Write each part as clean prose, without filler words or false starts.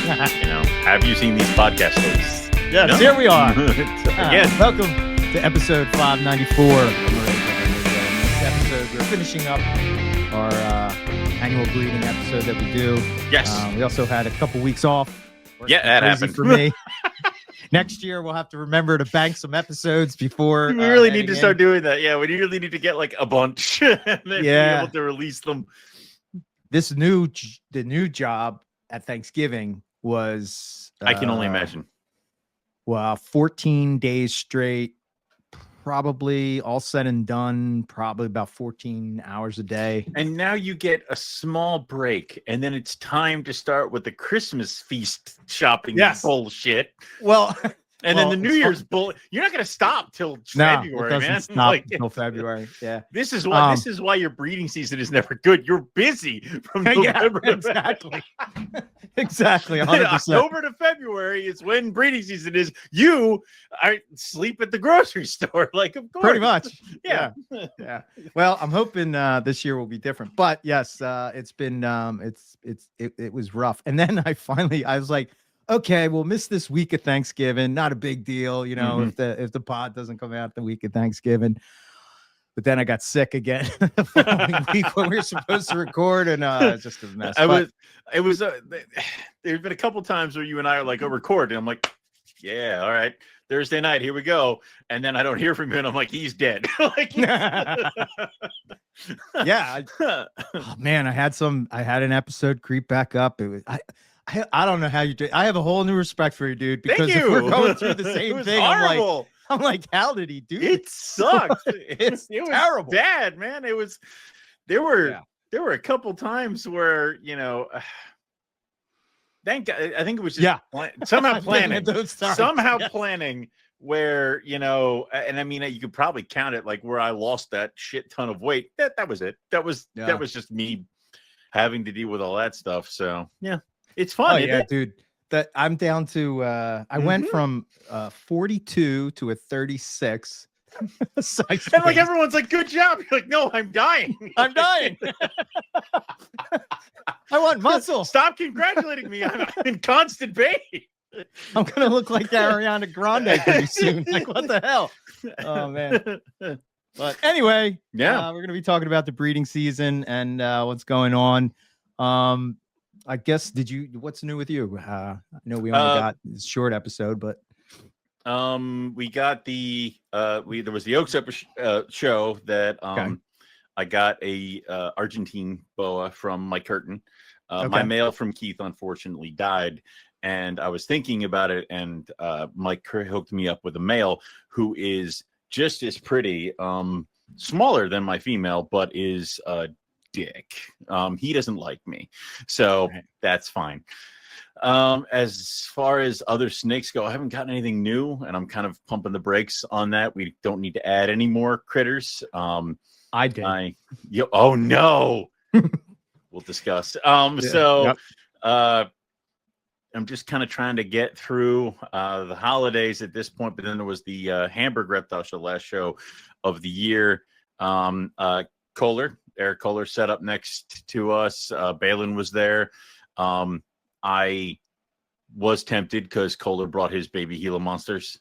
Have you seen these podcast hosts? Yes, Here we are. Again. Welcome to episode 594. This episode, we're finishing up our annual greeting episode that we do. Yes. We also had a couple weeks off. Yeah, that Crazy happened for me. Next year, we'll have to remember to bank some episodes before. We really need to start doing that. Yeah, we really need to get like a bunch and then be able to release them. The new job at Thanksgiving was I can only imagine. Well, 14 days straight, probably all said and done, probably about 14 hours a day. And now you get a small break, and then it's time to start with the Christmas feast shopping bullshit. Well, and then the New Year's bull. You're not going to stop till February, it doesn't man. Stop until February. Yeah. This is why your breeding season is never good. You're busy from November to exactly. Exactly. 100%. October to February is when breeding season is. You sleep at the grocery store, like, of course. Pretty much. Yeah. Yeah. Well, I'm hoping this year will be different. But yes, it's been it was rough. And then I was like, okay, we'll miss this week of Thanksgiving. Not a big deal, if the pod doesn't come out the week of Thanksgiving. But then I got sick again the following week when we were supposed to record, and it's just a mess. There's been a couple times where you and I are like, record, and I'm like, yeah, all right, Thursday night, here we go, and then I don't hear from him, and I'm like, he's dead. Yeah, man, I had an episode creep back up. It was I don't know how you do. I have a whole new respect for you, dude. Because if we're going through the same thing, horrible. I'm like, how did he do it? Sucked. it was terrible, bad, man. It was. There were a couple times where thank God. I think it was just somehow planning. Planning where and I mean you could probably count it like where I lost that shit ton of weight. That was it. That was just me having to deal with all that stuff. So yeah. It's fun, dude. That I'm down to. I went from 42 to a 36. And like everyone's like, "Good job." You're like, "No, I'm dying. I'm dying. I want muscle. Stop congratulating me. I'm in constant pain. I'm gonna look like Ariana Grande pretty soon. Like, what the hell? Oh man." But anyway, we're gonna be talking about the breeding season and what's going on. I guess, what's new with you? I know we only got this short episode, but we got there was the Oaks show that I got a Argentine boa from Mike Curtin. My male from Keith unfortunately died, and I was thinking about it, and Mike hooked me up with a male who is just as pretty, smaller than my female, but is dick. He doesn't like me, so that's fine. As far as other snakes go, I haven't gotten anything new, and I'm kind of pumping the brakes on that. We don't need to add any more critters. I did. Oh no. We'll discuss. I'm just kind of trying to get through the holidays at this point, but then there was the Hamburg Reptile Show, last show of the year. Eric Kohler set up next to us. Balin was there. I was tempted because Kohler brought his baby Gila monsters.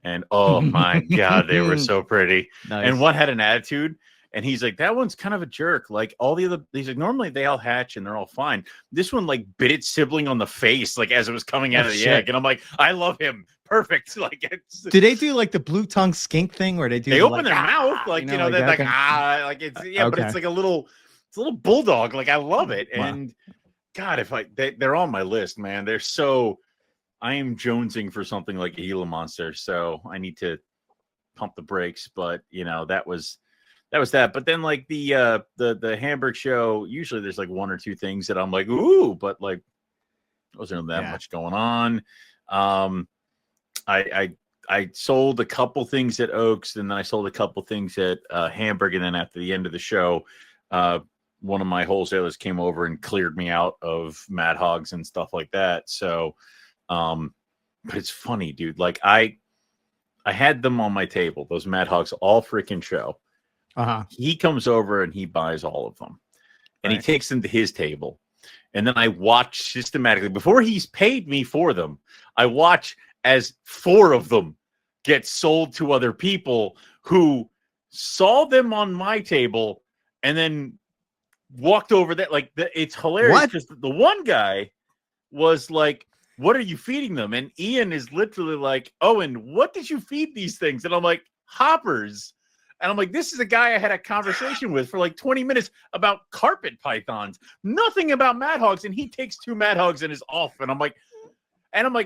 And oh my God, they were so pretty. Nice. And one had an attitude. And he's like, that one's kind of a jerk. Like all the other, he's like, normally they all hatch and they're all fine. This one like bit its sibling on the face, like as it was coming out of the egg. And I'm like, I love him. Perfect. Like, do they do like the blue tongue skink thing where they open their mouth like they're like but it's like it's a little bulldog. Like I love it. Wow. And God, they're on my list, man. I am jonesing for something like a Gila monster, so I need to pump the brakes. But that was that. But then like the Hamburg show, usually there's like one or two things that I'm like, ooh, but like wasn't that much going on. I sold a couple things at Oaks, and then I sold a couple things at Hamburg, and then after the end of the show, one of my wholesalers came over and cleared me out of Mad Hogs and stuff like that. So, but it's funny, dude. Like I had them on my table, those Mad Hogs, all freaking show. He comes over and he buys all of them, and he takes them to his table. And then I watch systematically before he's paid me for them. I watch as 4 of them get sold to other people who saw them on my table and then walked over that. Like, it's hilarious because the one guy was like, "What are you feeding them?" And Ian is literally like, "Oh, and what did you feed these things?" And I'm like, "Hoppers." And I'm like, this is a guy I had a conversation with for like 20 minutes about carpet pythons, nothing about mad hogs. And he takes 2 mad hogs and is off. And I'm like,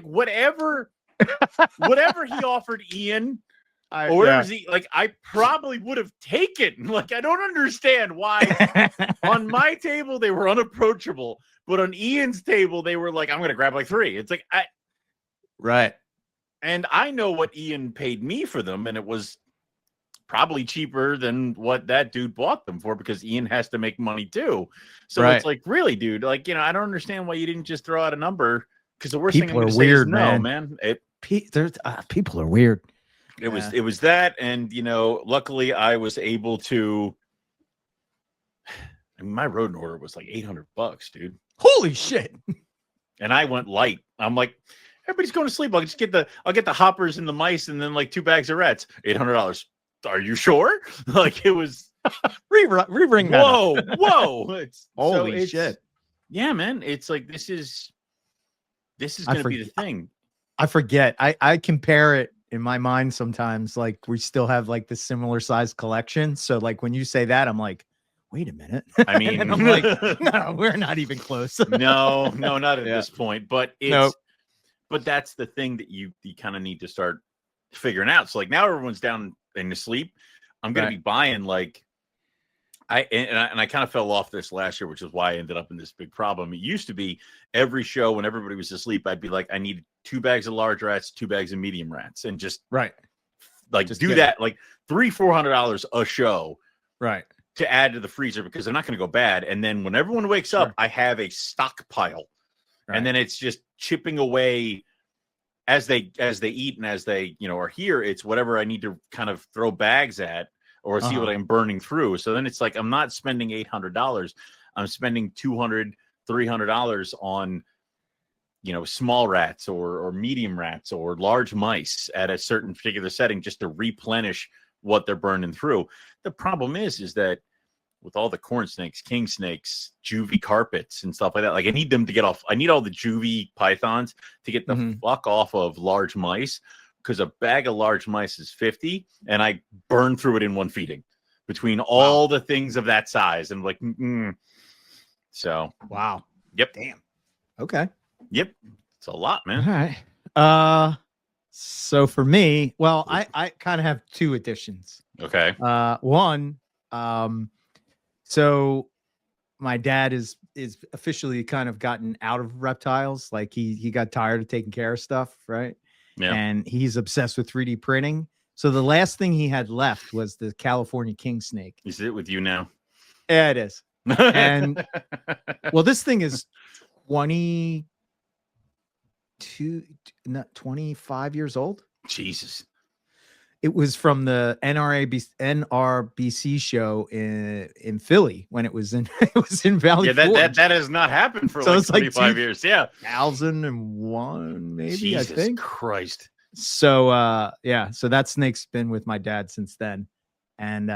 whatever he offered Ian, or whatever he, like, I probably would have taken. Like, I don't understand why on my table they were unapproachable, but on Ian's table they were like, I'm gonna grab like 3. It's like, right. And I know what Ian paid me for them, and it was probably cheaper than what that dude bought them for, because Ian has to make money too. So it's like, really, dude, like, I don't understand why you didn't just throw out a number, because the worst thing I'm going to say is no, man. People are weird. It was that, and luckily I was able to. I mean, my rodent order was like $800, dude. Holy shit! And I went light. I'm like, everybody's going to sleep. I'll get the hoppers and the mice, and then like 2 bags of rats. $800. Are you sure? Like, it was re-bring that up. Whoa. Holy shit. Yeah, man. It's like, this is going to be the thing. I forget. I compare it in my mind sometimes. Like, we still have like the similar size collection. So like when you say that, I'm like, wait a minute. I mean, and I'm like, no, we're not even close. no, not at this point. But but that's the thing that you kind of need to start figuring out. So like, now everyone's down and to sleep. I'm going to be buying like, I kind of fell off this last year, which is why I ended up in this big problem. It used to be every show when everybody was asleep, I'd be like, I need 2 bags of large rats, 2 bags of medium rats, and just do that like $300-400 a show, to add to the freezer, because they're not going to go bad. And then when everyone wakes up, I have a stockpile, and then it's just chipping away as they eat, and as they are here. It's whatever I need to kind of throw bags at, or see what I'm burning through. So then it's like, I'm not spending $800. I'm spending $200-300 on, small rats or medium rats or large mice at a certain particular setting, just to replenish what they're burning through. The problem is that with all the corn snakes, king snakes, juvie carpets and stuff like that, like, I need them to get off. I need all the juvie pythons to get the fuck off of large mice, because a bag of large mice is $50, and I burn through it in one feeding between all the things of that size. And like, so. Wow. Yep. Damn. Okay. Yep. It's a lot, man. All right. So for me, well, I kind of have 2 additions. Okay. One, so my dad is officially kind of gotten out of reptiles. Like, he got tired of taking care of stuff. Right. Yeah. And he's obsessed with 3D printing. So the last thing he had left was the California king snake. Is it with you now? Yeah, it is. And well, this thing is 25 years old. Jesus. It was from the NRBC show in Philly when it was in Valley Forge. That has not happened for like 25 years. Yeah. 2001, maybe. Jesus I think. Christ. So so that snake's been with my dad since then. And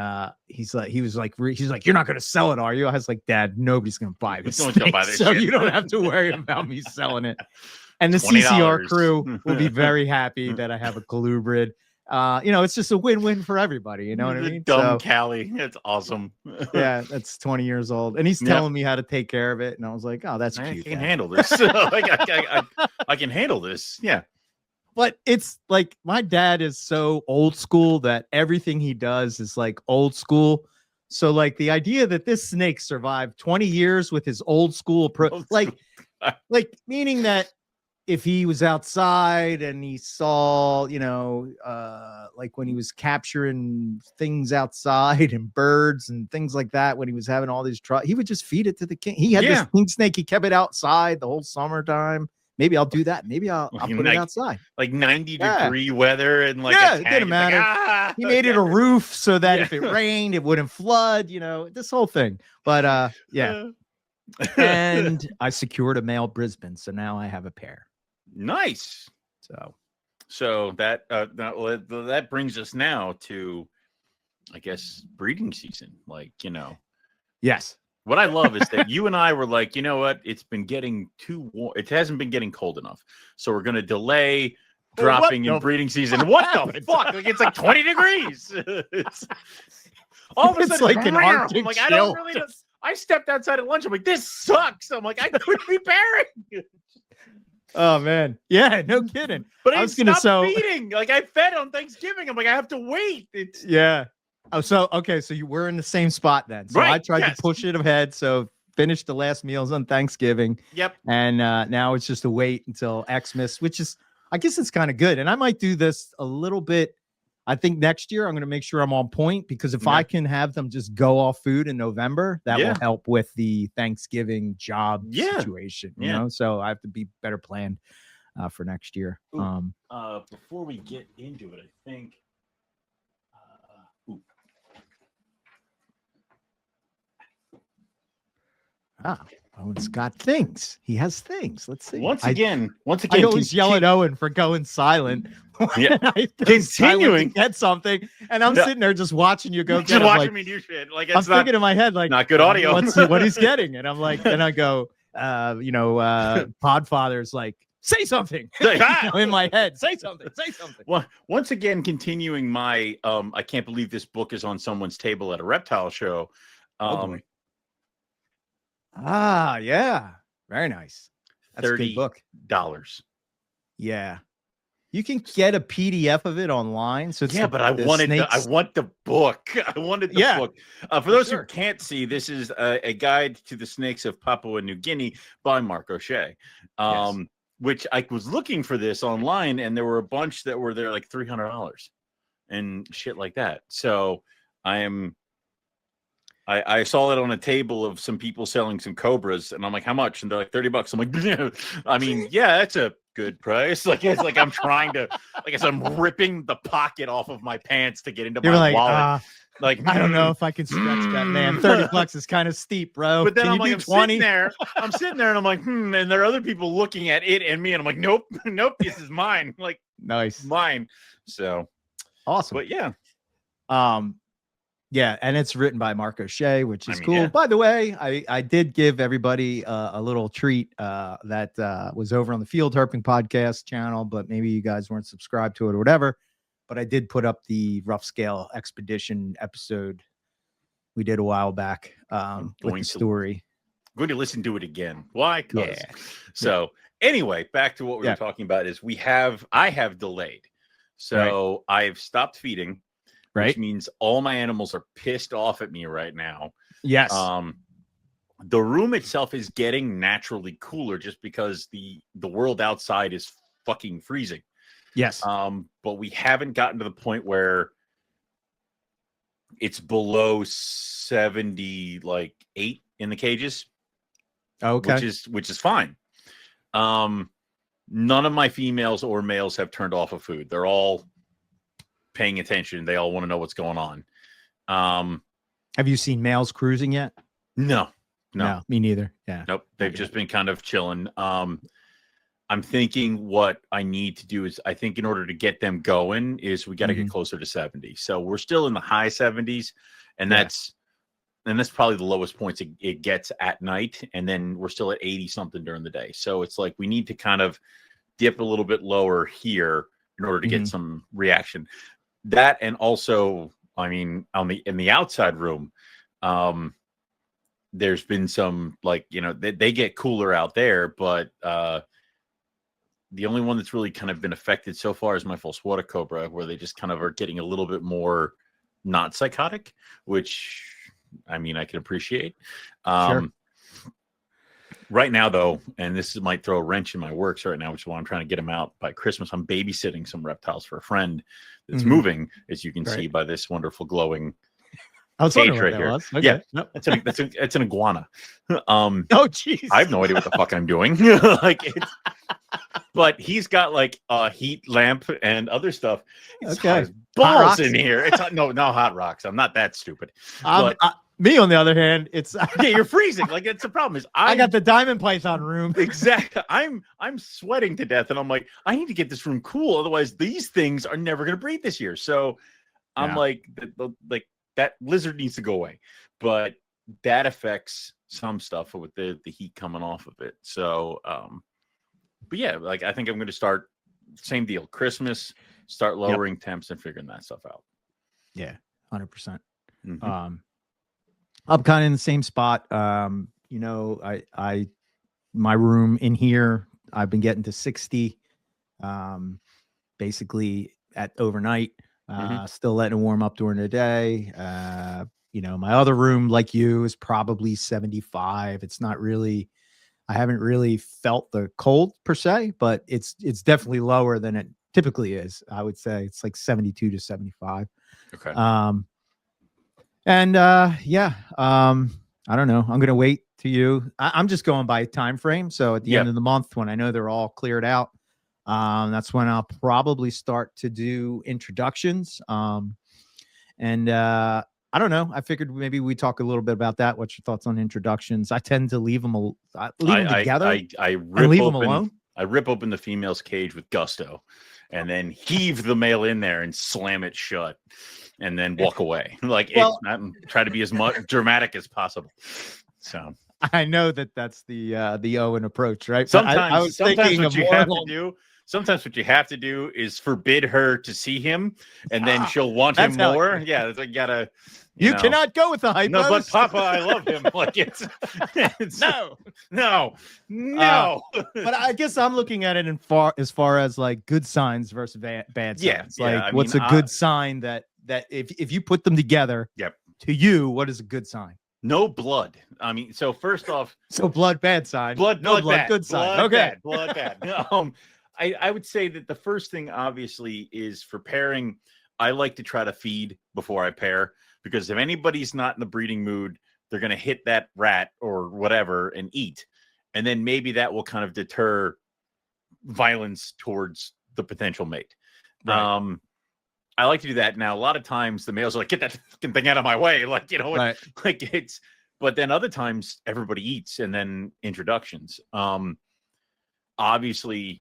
he's like, you're not going to sell it, are you? I was like, Dad, nobody's going to buy this snake, so you don't have to worry about me selling it. And the $20. CCR crew will be very happy that I have a colubrid. It's just a win-win for everybody. You know what I mean? Dumb Callie. It's awesome. Yeah, that's 20 years old. And he's telling me how to take care of it. And I was like, oh, that's cute. I can handle this. I can handle this. Yeah. But it's like, my dad is so old school that everything he does is like old school. So like, the idea that this snake survived 20 years with his old school approach, like meaning that if he was outside and he saw, like when he was capturing things outside and birds and things like that, when he was having all these trouble, he would just feed it to the king. He had this king snake. He kept it outside the whole summertime. Maybe I'll do that. Maybe I'll put it outside. Like 90-degree weather and like it didn't matter. He made it a roof so that if it rained, it wouldn't flood. This whole thing. But And I secured a male Brisbane, so now I have a pair. Nice. So that brings us now to, I guess, breeding season. Like, Yes. What I love is that you and I were like, you know what? It's been getting too warm. It hasn't been getting cold enough. So we're going to delay dropping in breeding season. What the fuck? Like, it's like 20 degrees. All of a sudden, like an Arctic I'm like, chill. I don't really know. I stepped outside at lunch. I'm like, this sucks. I'm like, I couldn't be bearing. Oh man. Yeah, no kidding. But I was going to feeding. Like, I fed on Thanksgiving. I'm like, I have to wait. Yeah. Oh, so okay, so you were in the same spot then. So I tried to push it ahead. So finished the last meals on Thanksgiving. Yep. And now it's just a wait until Xmas, which is, I guess it's kind of good. And I might do this a little bit. I think next year I'm going to make sure I'm on point, because if I can have them just go off food in November, that will help with the Thanksgiving job situation. You know, so I have to be better planned for next year. Before we get into it, I think. Owen's got things. He has things. Let's see. Once again, I always yell at Owen for going silent. Yeah, continuing to get something, and I'm sitting there just watching you go. Just watching me do shit. Like, I'm thinking in my head, like, not good audio. What he's getting, and I'm like, then I go, Podfather's like, say something. In my head, say something. Well, once again, continuing my I can't believe this book is on someone's table at a reptile show. Yeah. Very nice. That's a good book. $30. Yeah. You can get a PDF of it online. So it's but I want the book. I wanted the book. For those who can't see, this is a guide to the snakes of Papua New Guinea by Mark O'Shea. Which I was looking for this online, and there were a bunch that were there like $300 and shit like that. So I saw it on a table of some people selling some cobras, and I'm like, how much? And they're like $30. I'm like, I mean, yeah, that's a good price. Like, it's like I'm trying to, like, as I'm ripping the pocket off of my pants to get into my wallet. Like, I don't know if I can stretch that, man. $30 is kind of steep, bro. But then I'm like, sitting there, and I'm like, and there are other people looking at it and me, and I'm like, nope, this is mine. Like, nice, mine. So awesome. But yeah. Yeah, and it's written by Mark O'Shea, which is cool. Yeah. By the way, I did give everybody a little treat that was over on the Field Herping podcast channel, but maybe you guys weren't subscribed to it or whatever. But I did put up the rough scale expedition episode we did a while back with the story. I'm going to listen to it again. Why? So anyway, back to what we were talking about is I have delayed. So I've stopped feeding. Which means all my animals are pissed off at me right now. Yes. The room itself is getting naturally cooler just because the world outside is fucking freezing. Yes. But we haven't gotten to the point where it's below 70, like 8 in the cages. Okay. Which is fine. None of my females or males have turned off of food. They're all paying attention. They all want to know what's going on. Have you seen males cruising yet? No, me neither. Yeah. Nope. They've just been kind of chilling. I'm thinking what I need to do is, I think in order to get them going is we got to get closer to 70. So we're still in the high 70s, and that's probably the lowest points it gets at night. And then we're still at 80 something during the day. So it's like, we need to kind of dip a little bit lower here in order to get some reaction. That, and also, I mean, in the outside room, there's been some, like, they get cooler out there, but the only one that's really kind of been affected so far is my false water cobra, where they just kind of are getting a little bit more not psychotic, which, I mean, I can appreciate. Sure. Right now, though, and this might throw a wrench in my works right now, which is why I'm trying to get them out by Christmas. I'm babysitting some reptiles for a friend that's moving, as you can see by this wonderful glowing cage right here. Okay. Yeah, no, that's an iguana. Oh, jeez. I have no idea what the fuck I'm doing. But he's got like a heat lamp and other stuff. It's balls in here. It's no hot rocks. I'm not that stupid. Me, on the other hand, it's yeah, you're freezing. Like, it's the problem is I got the diamond python room. Exactly. I'm sweating to death, and I'm like, I need to get this room cool, otherwise these things are never going to breathe this year. So I'm like, like that lizard needs to go away, but that affects some stuff with the heat coming off of it. So, but yeah, like I think I'm going to start same deal. Christmas, start lowering temps and figuring that stuff out. Yeah, 100%. I'm kind of in the same spot. You know, my room in here, I've been getting to 60, basically at overnight. Still letting it warm up during the day. You know, my other room, like you, is probably 75. It's not really, I haven't really felt the cold per se, but it's definitely lower than it typically is. I would say it's like 72 to 75. Okay. I don't know. I'm gonna wait to you. I'm just going by time frame. So at the end of the month, when I know they're all cleared out, that's when I'll probably start to do introductions. I don't know. I figured maybe we talk a little bit about that. What's your thoughts on introductions? I tend to leave them together. I leave them alone. I rip open the female's cage with gusto, and then heave the male in there and slam it shut, and then walk away. Like, it's not try to be as much dramatic as possible. So I know that's the Owen approach, right? Sometimes what you have to do is forbid her to see him, and then she'll want him more. Yeah, it's like you cannot go with the hype. No, but Papa, I love him. Like it's no. But I guess I'm looking at it as far as like good signs versus bad signs. What's a good sign that if you put them together? Yep. To you, what is a good sign? No blood. I mean, so first off, blood bad sign. Blood bad. Good sign. Blood bad. I would say that the first thing obviously is for pairing. I like to try to feed before I pair, because if anybody's not in the breeding mood, they're going to hit that rat or whatever and eat. And then maybe that will kind of deter violence towards the potential mate. Right. I like to do that. Now, a lot of times the males are like, get that fucking thing out of my way. Like, but then other times everybody eats, and then introductions. Obviously,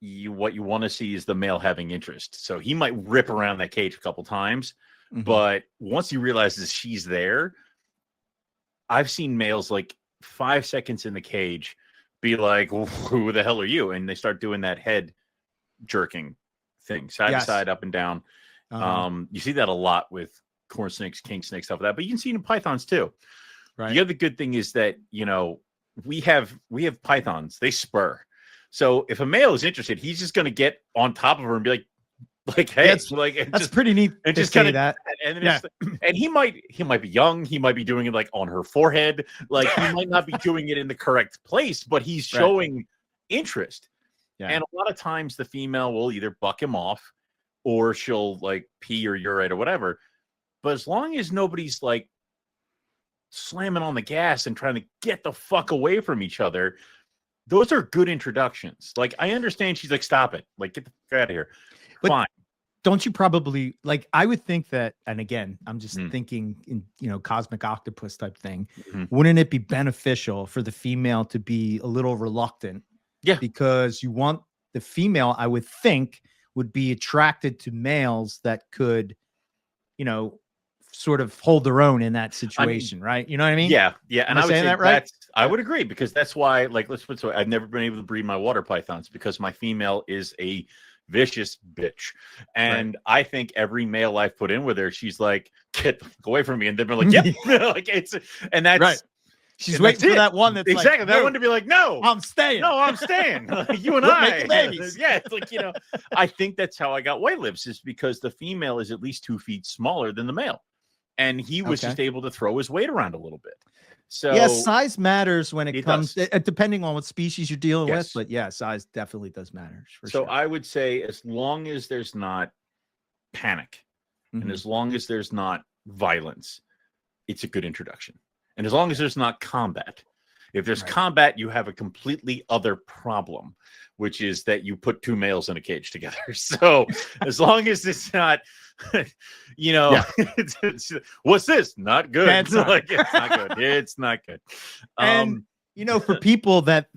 what you want to see is the male having interest. So he might rip around that cage a couple times, but once he realizes she's there, I've seen males like 5 seconds in the cage be like, who the hell are you? And they start doing that head jerking thing, side to side, up and down. You see that a lot with corn snakes, king snakes, stuff like that, but you can see it in pythons too. Right. The other good thing is that, we have pythons, they spur. So if a male is interested, he's just going to get on top of her and be like, hey, that's pretty neat. And just kind of that. And he might be young. He might be doing it like on her forehead. Like, he might not be doing it in the correct place, but he's showing interest. Yeah. And a lot of times the female will either buck him off, or she'll like pee or urate or whatever. But as long as nobody's like slamming on the gas and trying to get the fuck away from each other, those are good introductions. Like, I understand she's like, stop it. Like, get the fuck out of here. But fine. Don't you probably, like, I would think that, and again, I'm just thinking in, cosmic octopus type thing. Wouldn't it be beneficial for the female to be a little reluctant? Yeah. Because you want the female, I would think, would be attracted to males that could, sort of hold their own in that situation, right? You know what I mean? Yeah. Yeah. And I would say that right? I would agree, because that's why, like, let's put it so, I've never been able to breed my water pythons, because my female is a vicious bitch. And I think every male I've put in with her, she's like, get the fuck away from me. And they've been like, yep. Like, and that's right. She's waiting for that one that's exactly like, that one to be like, no, I'm staying. No, I'm staying. You and I. Yeah, it's like, I think that's how I got white lips, is because the female is at least 2 feet smaller than the male. And he was just able to throw his weight around a little bit. So yeah, size matters when it comes, depending on what species you're dealing with. But yeah, size definitely does matter. So I would say, as long as there's not panic, and as long as there's not violence, it's a good introduction. And as long as there's not combat, If there's Right. combat, you have a completely other problem, which is that you put two males in a cage together. So as long as it's not, Yeah. what's this? Not good. That's not- Like, it's not good. It's not good. And for people that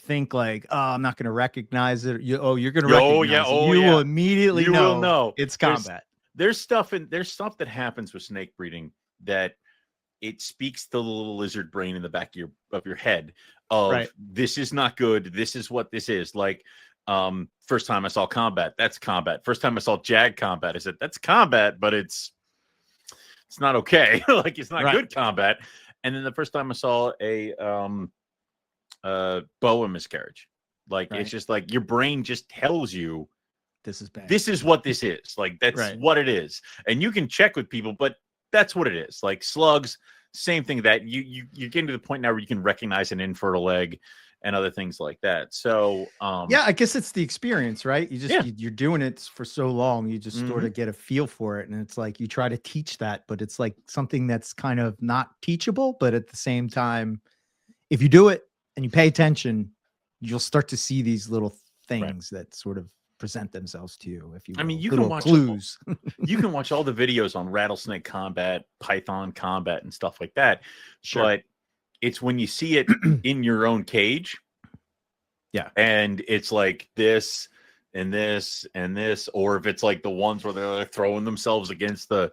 think like, oh, I'm not going to recognize it. You're going to recognize it. You will immediately know it's combat. There's stuff that happens with snake breeding that it speaks to the little lizard brain in the back of your head of this is not good. This is what this is. Like, first time I saw combat, that's combat. First time I saw jag combat, I said that's combat, but it's not okay. Like, it's not good combat. And then the first time I saw a boa miscarriage, like it's just like your brain just tells you this is bad. This is what this is. Like, that's what it is. And you can check with people, but that's what it is. Like slugs, same thing. That you're getting to the point now where you can recognize an infertile egg and other things like that. So I guess it's the experience, right? You just you're doing it for so long, you just sort of get a feel for it, and it's like you try to teach that, but it's like something that's kind of not teachable. But at the same time, if you do it and you pay attention, you'll start to see these little things that sort of present themselves to you. If you, you can watch clues. You can watch all the videos on rattlesnake combat, python combat, and stuff like that. Sure. But it's when you see it in your own cage, and it's like this and this and this, or if it's like the ones where they're like throwing themselves against the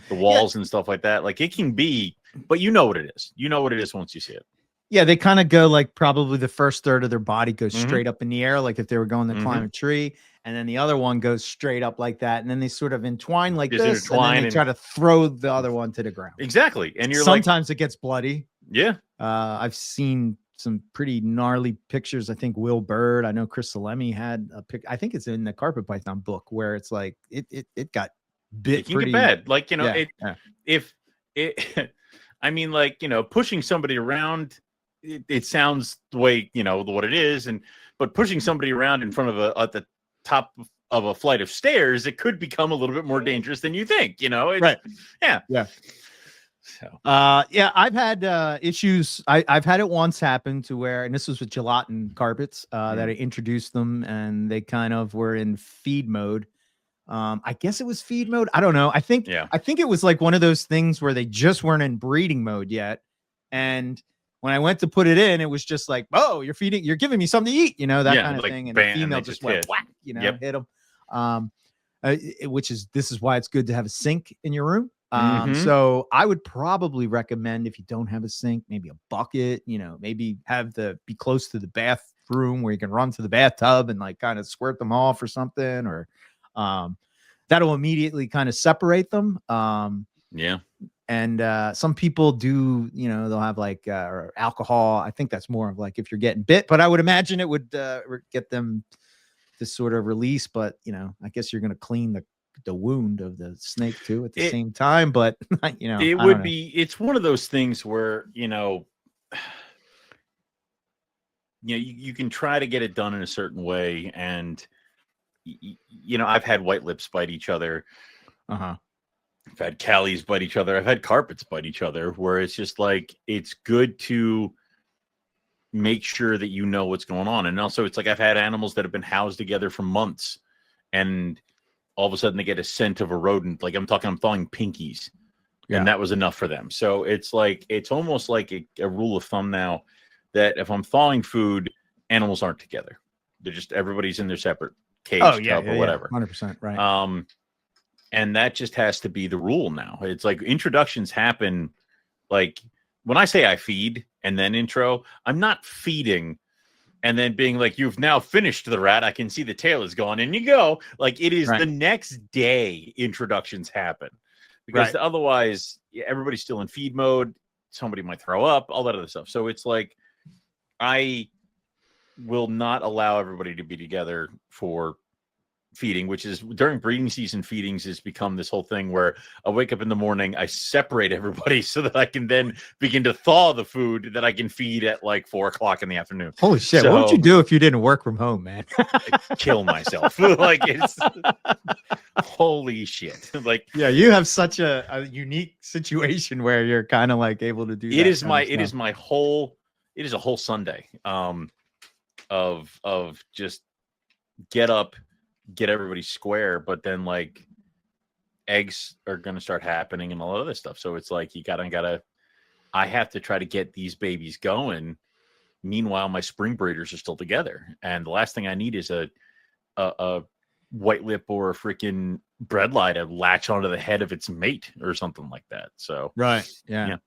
walls and stuff like that. Like, it can be, but you know what it is. You know what it is once you see it. Yeah, they kind of go like probably the first third of their body goes straight up in the air, like if they were going to climb a tree, and then the other one goes straight up like that, and then they sort of entwine like this, and then they try to throw the other one to the ground. Exactly, and you're sometimes it gets bloody. Yeah, I've seen some pretty gnarly pictures. I think Will Bird, I know Chris Salemi had a pic. I think it's in the Carpet Python book where it's like it got bit. It can get bad. Like, if it, I mean, like, pushing somebody around. It sounds the way what it is, but pushing somebody around in front of at the top of a flight of stairs, it could become a little bit more dangerous than you think. Yeah. So I've had issues. I've had it once happen to where, and this was with gelatin carpets that I introduced them, and they kind of were in feed mode. I guess it was feed mode. I don't know. I think it was like one of those things where they just weren't in breeding mode yet, and when I went to put it in, it was just like, oh, you're giving me something to eat, that kind of thing. And the female just went whack, hit them. This is why it's good to have a sink in your room. So I would probably recommend, if you don't have a sink, maybe a bucket, maybe be close to the bathroom where you can run to the bathtub and like kind of squirt them off or something, or that'll immediately kind of separate them. And some people do, they'll have like alcohol. I think that's more of like if you're getting bit, but I would imagine it would get them to sort of release. But, I guess you're going to clean the wound of the snake too at the same time. But, it would be, it's one of those things where, you can try to get it done in a certain way. And, I've had white lips bite each other. I've had callies bite each other. I've had carpets bite each other, where it's just like, it's good to make sure that you know what's going on. And also, it's like, I've had animals that have been housed together for months, and all of a sudden they get a scent of a rodent. Like, I'm thawing pinkies, and that was enough for them. So it's like, it's almost like a rule of thumb now that if I'm thawing food, animals aren't together. They're just, everybody's in their separate cage, tub, or whatever. 100%, right. And that just has to be the rule now. It's like, introductions happen. Like, when I say I feed and then intro, I'm not feeding and then being like, you've now finished the rat, I can see the tail is gone, and you go. Like, it is the next day introductions happen, because otherwise everybody's still in feed mode. Somebody might throw up, all that other stuff. So it's like, I will not allow everybody to be together for feeding, which is during breeding season. Feedings has become this whole thing where I wake up in the morning, I separate everybody so that I can then begin to thaw the food that I can feed at like 4:00 in the afternoon. Holy shit. What would you do if you didn't work from home, man? Kill myself. Like, it's holy shit. Like, you have such a unique situation where you're kind of like able to do that. It is my whole it is a whole Sunday of just get up, get everybody square, but then like eggs are going to start happening and all other stuff. So it's like you gotta I have to try to get these babies going. Meanwhile, my spring breeders are still together, and the last thing I need is a white lip or a freaking breadlie to latch onto the head of its mate or something like that. So right, yeah.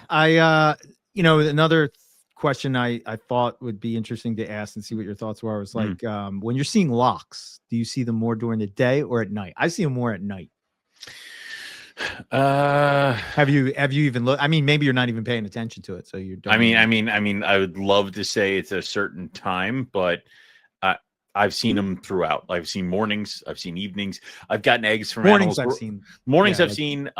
I another question I thought would be interesting to ask and see what your thoughts were was like when you're seeing locks, do you see them more during the day or at night? I see them more at night. Have you even looked? I mean, maybe you're not even paying attention to it, so you don't. I mean, I would love to say it's a certain time, but I've seen them throughout. I've seen mornings, I've seen evenings. I've gotten eggs from mornings. I've seen.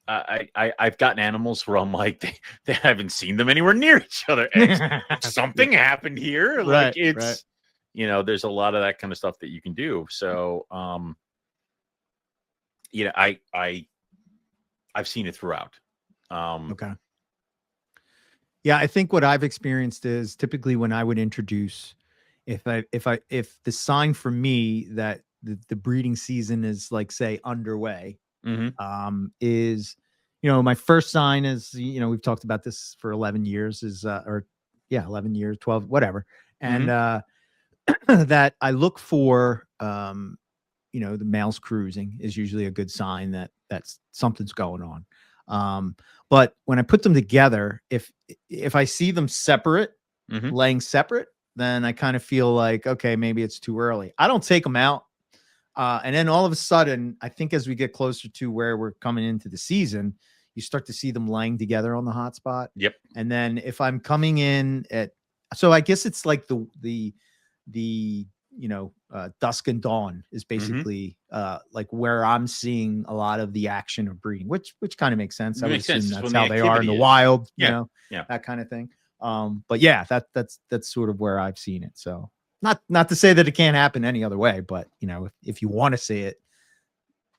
I've gotten animals where I'm like they haven't seen them anywhere near each other. Eggs. Something happened here. Like it's there's a lot of that kind of stuff that you can do. So I've seen it throughout. Okay. Yeah, I think what I've experienced is typically when I would introduce, if the sign for me that the breeding season is like say underway, is my first sign is we've talked about this for 11 years is 11 years, 12, whatever, and that I look for the males cruising is usually a good sign that that's something's going on. But when I put them together, if I see them separate, laying separate, then I kind of feel like, okay, maybe it's too early. I don't take them out. And then all of a sudden, I think as we get closer to where we're coming into the season, you start to see them laying together on the hot spot. Yep. And then if I'm coming in so I guess it's like the dusk and dawn is basically like where I'm seeing a lot of the action of breeding, which kind of makes sense. I would assume that's how they are in the wild, that kind of thing. But yeah, that's sort of where I've seen it. So not to say that it can't happen any other way, but if you want to see it,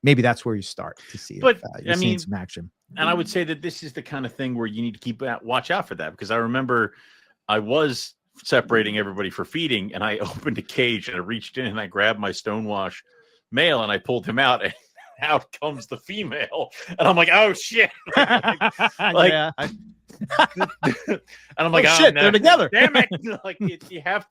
maybe that's where you start to see it. But I mean, some action. And I would say that this is the kind of thing where you need to watch out for that, because I remember I was separating everybody for feeding, and I opened a cage and I reached in and I grabbed my stonewash male and I pulled him out, and out comes the female, and I'm like, oh shit. And I'm like, oh shit, they're together. Damn it. Like you have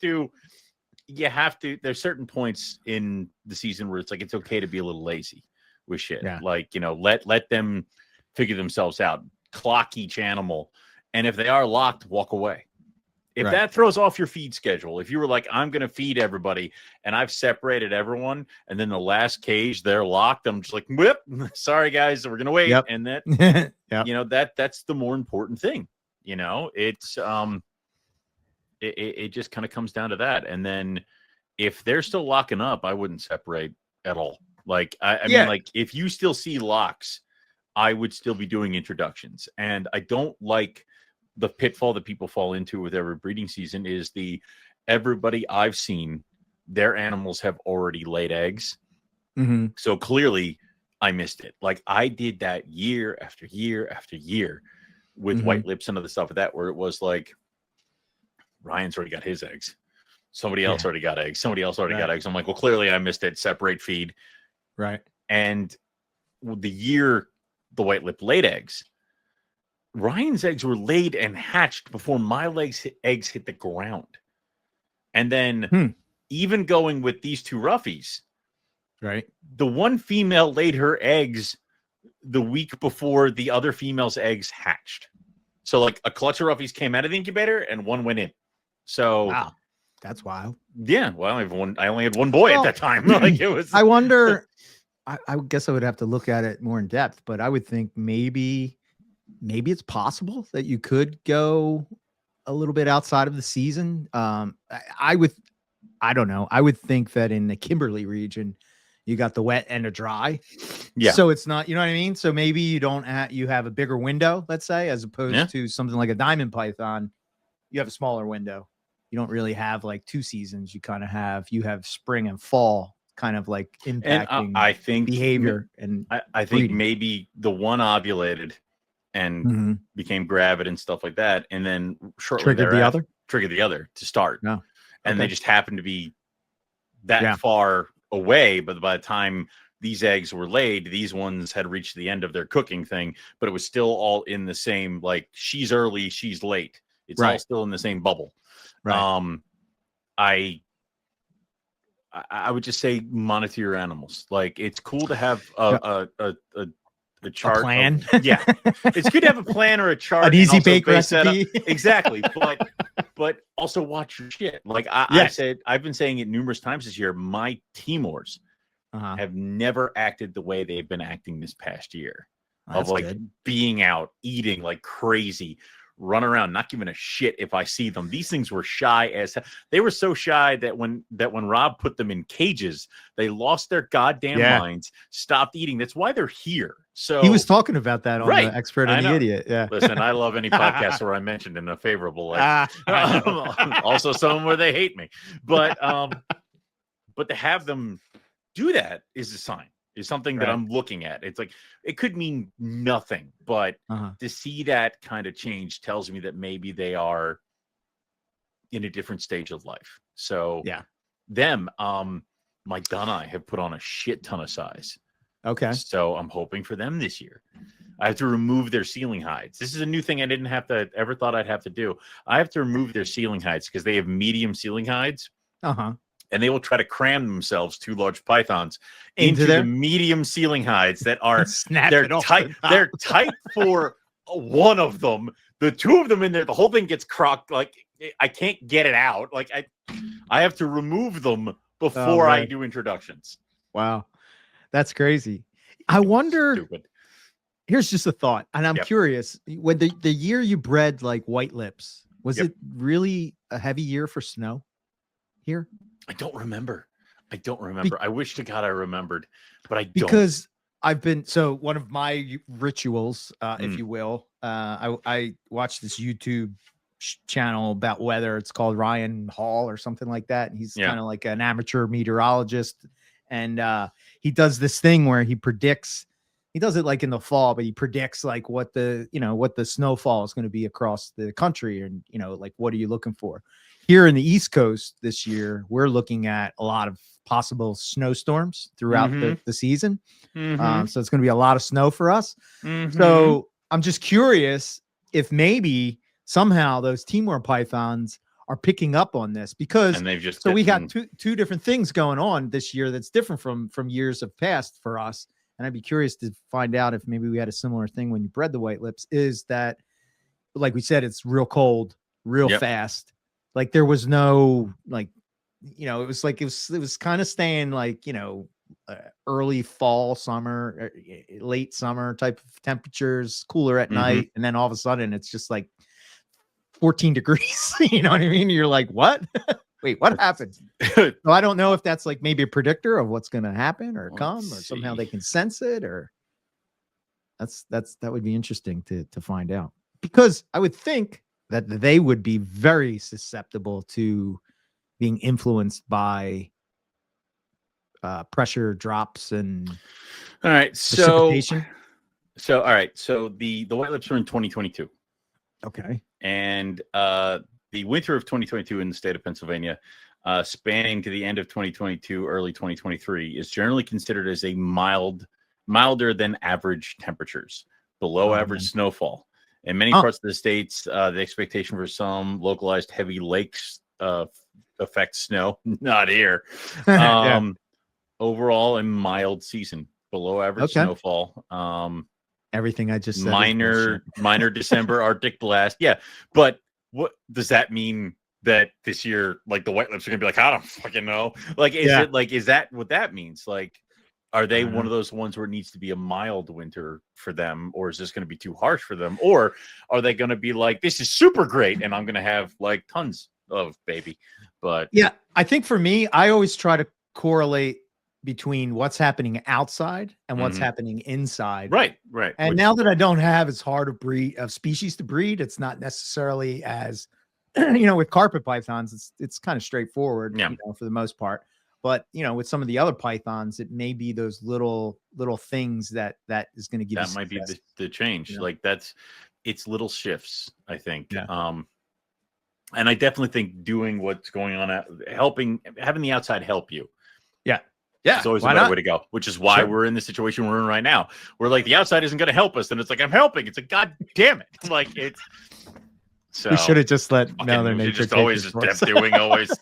to, there's certain points in the season where it's like, it's okay to be a little lazy with shit. Yeah. Like, let them figure themselves out, clock each animal. And if they are locked, walk away. If that throws off your feed schedule, if you were like, I'm going to feed everybody and I've separated everyone, and then the last cage they're locked, I'm just like, whip, sorry guys, we're going to wait. Yep. And that, that's the more important thing. It's, it just kind of comes down to that. And then if they're still locking up, I wouldn't separate at all. Like, I mean, like if you still see locks, I would still be doing introductions. And I don't like the pitfall that people fall into with every breeding season is everybody I've seen, their animals have already laid eggs. So clearly I missed it. Like I did that year after year after year with white lips and other stuff like that, where it was like, Ryan's already got his eggs. Somebody else already got eggs. Somebody else already got eggs. I'm like, well, clearly I missed it. Separate feed. Right. And the year the white lip laid eggs, Ryan's eggs were laid and hatched before my eggs hit the ground. And then even going with these two roughies, right, the one female laid her eggs the week before the other female's eggs hatched. So like a clutch of roughies came out of the incubator and one went in. So wow, that's wild. Yeah, well, I only had one boy at that time. Like it was. I wonder. I guess I would have to look at it more in depth, but I would think maybe it's possible that you could go a little bit outside of the season. I don't know. I would think that in the Kimberly region, you got the wet and the dry. Yeah. So it's not, you know what I mean? So maybe you have a bigger window, let's say, as opposed to something like a diamond python. You have a smaller window. You don't really have like two seasons. You have spring and fall kind of like impacting I think behavior. And I think maybe the one ovulated and became gravid and stuff like that. And then shortly triggered the other to start. No. Okay. And they just happened to be that far away. But by the time these eggs were laid, these ones had reached the end of their cooking thing, but it was still all in the same, like, she's early, she's late. It's all still in the same bubble. Right. I would just say monitor your animals. Like, it's cool to have a chart, a plan. It's good to have a plan or a chart, an easy bake recipe. Exactly, but also watch your shit. Like I've been saying it numerous times this year. My Timors have never acted the way they've been acting this past year, of like being out, eating like crazy, run around, not giving a shit if I see them. These things were shy as hell. They were so shy that when Rob put them in cages, they lost their goddamn minds, stopped eating. That's why they're here. So he was talking about that on the Expert and the Idiot. Yeah. Listen, I love any podcast where I'm mentioned in a favorable way. Also some where they hate me. But to have them do that is a sign. Is something that I'm looking at. It's like, it could mean nothing, but to see that kind of change tells me that maybe they are in a different stage of life. So them, my Dunai have put on a shit ton of size. Okay. So I'm hoping for them this year. I have to remove their ceiling hides. This is a new thing I didn't have to ever thought I'd have to do. I have to remove their ceiling hides because they have medium ceiling hides. And they will try to cram themselves, 2 large pythons, into the medium ceiling hides that are they're tight. They're tight for one of them. The 2 of them in there, the whole thing gets crocked. Like, I can't get it out. Like, I have to remove them before I do introductions. Wow, that's crazy. I wonder. Stupid. Here's just a thought, and I'm curious. When the year you bred like white lips, was it really a heavy year for snow here? I don't remember. I wish to God I remembered, but I don't. Because I've been, so one of my rituals, if you will, I watch this YouTube channel about weather. It's called Ryan Hall or something like that. And he's kind of like an amateur meteorologist. And he does this thing where he predicts, he does it like in the fall, but he predicts like what the snowfall is going to be across the country. And, like, what are you looking for? Here in the East Coast this year, we're looking at a lot of possible snowstorms throughout the season. So it's going to be a lot of snow for us. So I'm just curious if maybe somehow those Timor pythons are picking up on this, because we got two different things going on this year that's different from years of past for us. And I'd be curious to find out if maybe we had a similar thing when you bred the white lips, is that, like we said, it's real cold, real fast. Like, there was no, like, it was like, it was kind of staying like, early fall, summer, late summer type of temperatures, cooler at night. And then all of a sudden it's just like 14 degrees. You know what I mean? You're like, what? Wait, what happened? So I don't know if that's like maybe a predictor of what's going to happen or come, or somehow they can sense it, or that would be interesting to find out, because I would think that they would be very susceptible to being influenced by pressure drops and precipitation. So all right. So the white lips are in 2022. Okay. And the winter of 2022 in the state of Pennsylvania, spanning to the end of 2022, early 2023, is generally considered as a milder than average temperatures, below average snowfall. In many parts of the states, the expectation for some localized heavy lakes affect snow. Not here. Overall, a mild season, below average snowfall. Everything I just said. Minor December Arctic blast. Yeah, but what does that mean? That this year, like, the white lips are gonna be like, I don't fucking know. Like, is that what that means? Like, are they one of those ones where it needs to be a mild winter for them, or is this going to be too harsh for them? Or are they going to be like, this is super great, and I'm going to have like tons of baby? But yeah, I think for me, I always try to correlate between what's happening outside and what's happening inside. Right. And now that I don't have as hard of species to breed, it's not necessarily as, with carpet pythons, it's kind of straightforward, for the most part. But with some of the other pythons, it may be those little things that is going to give you that might be success. the change. Like it's little shifts, I think. Yeah. And I definitely think doing what's going on, having the outside help you. Yeah. Yeah. It's always a better way to go, which is why we're in the situation we're in right now. We're like, the outside isn't going to help us. And it's like, I'm helping. It's like, God damn it. Like, it's. So we should have just let Mother Nature just always just kept doing always.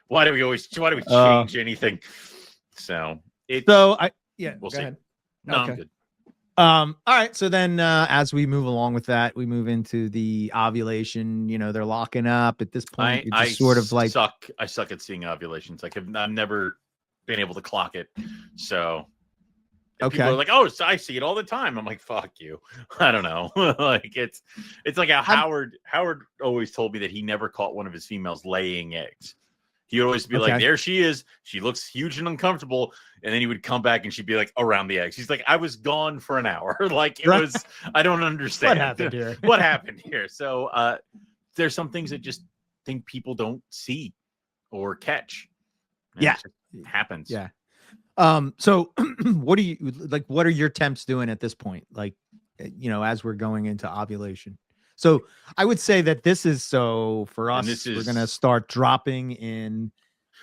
Why do we change anything? So we'll see. Ahead. No, okay. I'm good. All right. So then as we move along with that, we move into the ovulation. They're locking up at this point. I sort of like I suck at seeing ovulations. Like I've never been able to clock it. So people are like, oh, so I see it all the time. I'm like, fuck you. I don't know. Like it's like Howard always told me that he never caught one of his females laying eggs. He would always be like, there she is. She looks huge and uncomfortable. And then he would come back and she'd be like around the eggs. He's like, I was gone for an hour. Like it was, I don't understand. What happened here? So there's some things that just think people don't see or catch. And it happens. Yeah. So what are your temps doing at this point? Like, as we're going into ovulation. So I would say that this is for us, we're going to start dropping in.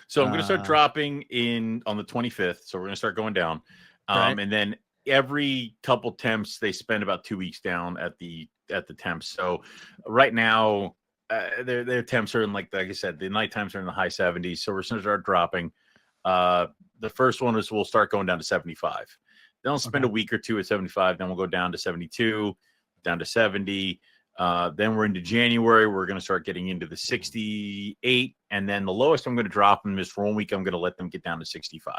So I'm going to start dropping in on the 25th. So we're going to start going down. And then every couple temps, they spend about 2 weeks down at the temps. So right now their temps are in like I said, the night times are in the high 70s. So we're going to start dropping. The first one is we'll start going down to 75. Then I'll spend a week or two at 75. Then we'll go down to 72, down to 70. Then we're into January. We're going to start getting into the 68. And then the lowest I'm going to drop them is for 1 week. I'm going to let them get down to 65.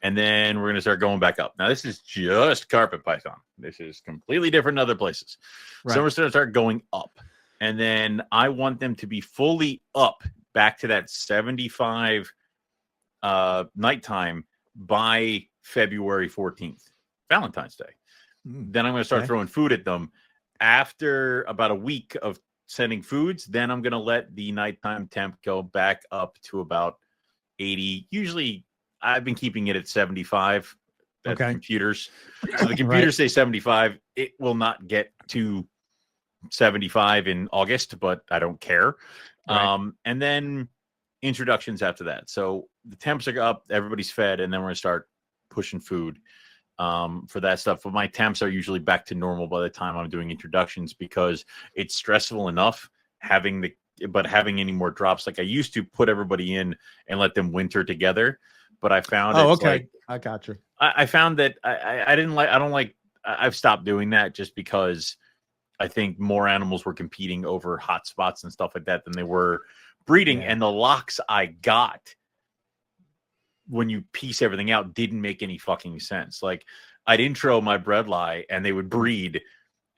And then we're going to start going back up. Now, this is just carpet python. This is completely different in other places. Right. So we're going to start going up. And then I want them to be fully up back to that 75 nighttime by February 14th, Valentine's Day. Then I'm going to start throwing food at them. After about a week of sending foods, then I'm going to let the nighttime temp go back up to about 80. Usually I've been keeping it at 75 at the computers. So the computers say 75. It will not get to 75 in August, but I don't care. And then introductions after that. So the temps are up, everybody's fed, and then we're going to start pushing food for that stuff. But my temps are usually back to normal by the time I'm doing introductions because it's stressful enough having any more drops. Like I used to put everybody in and let them winter together, but I found I got you. I found that I've stopped doing that just because I think more animals were competing over hot spots and stuff like that than they were breeding. And the locks I got when you piece everything out didn't make any fucking sense. Like I'd intro my bredli and they would breed.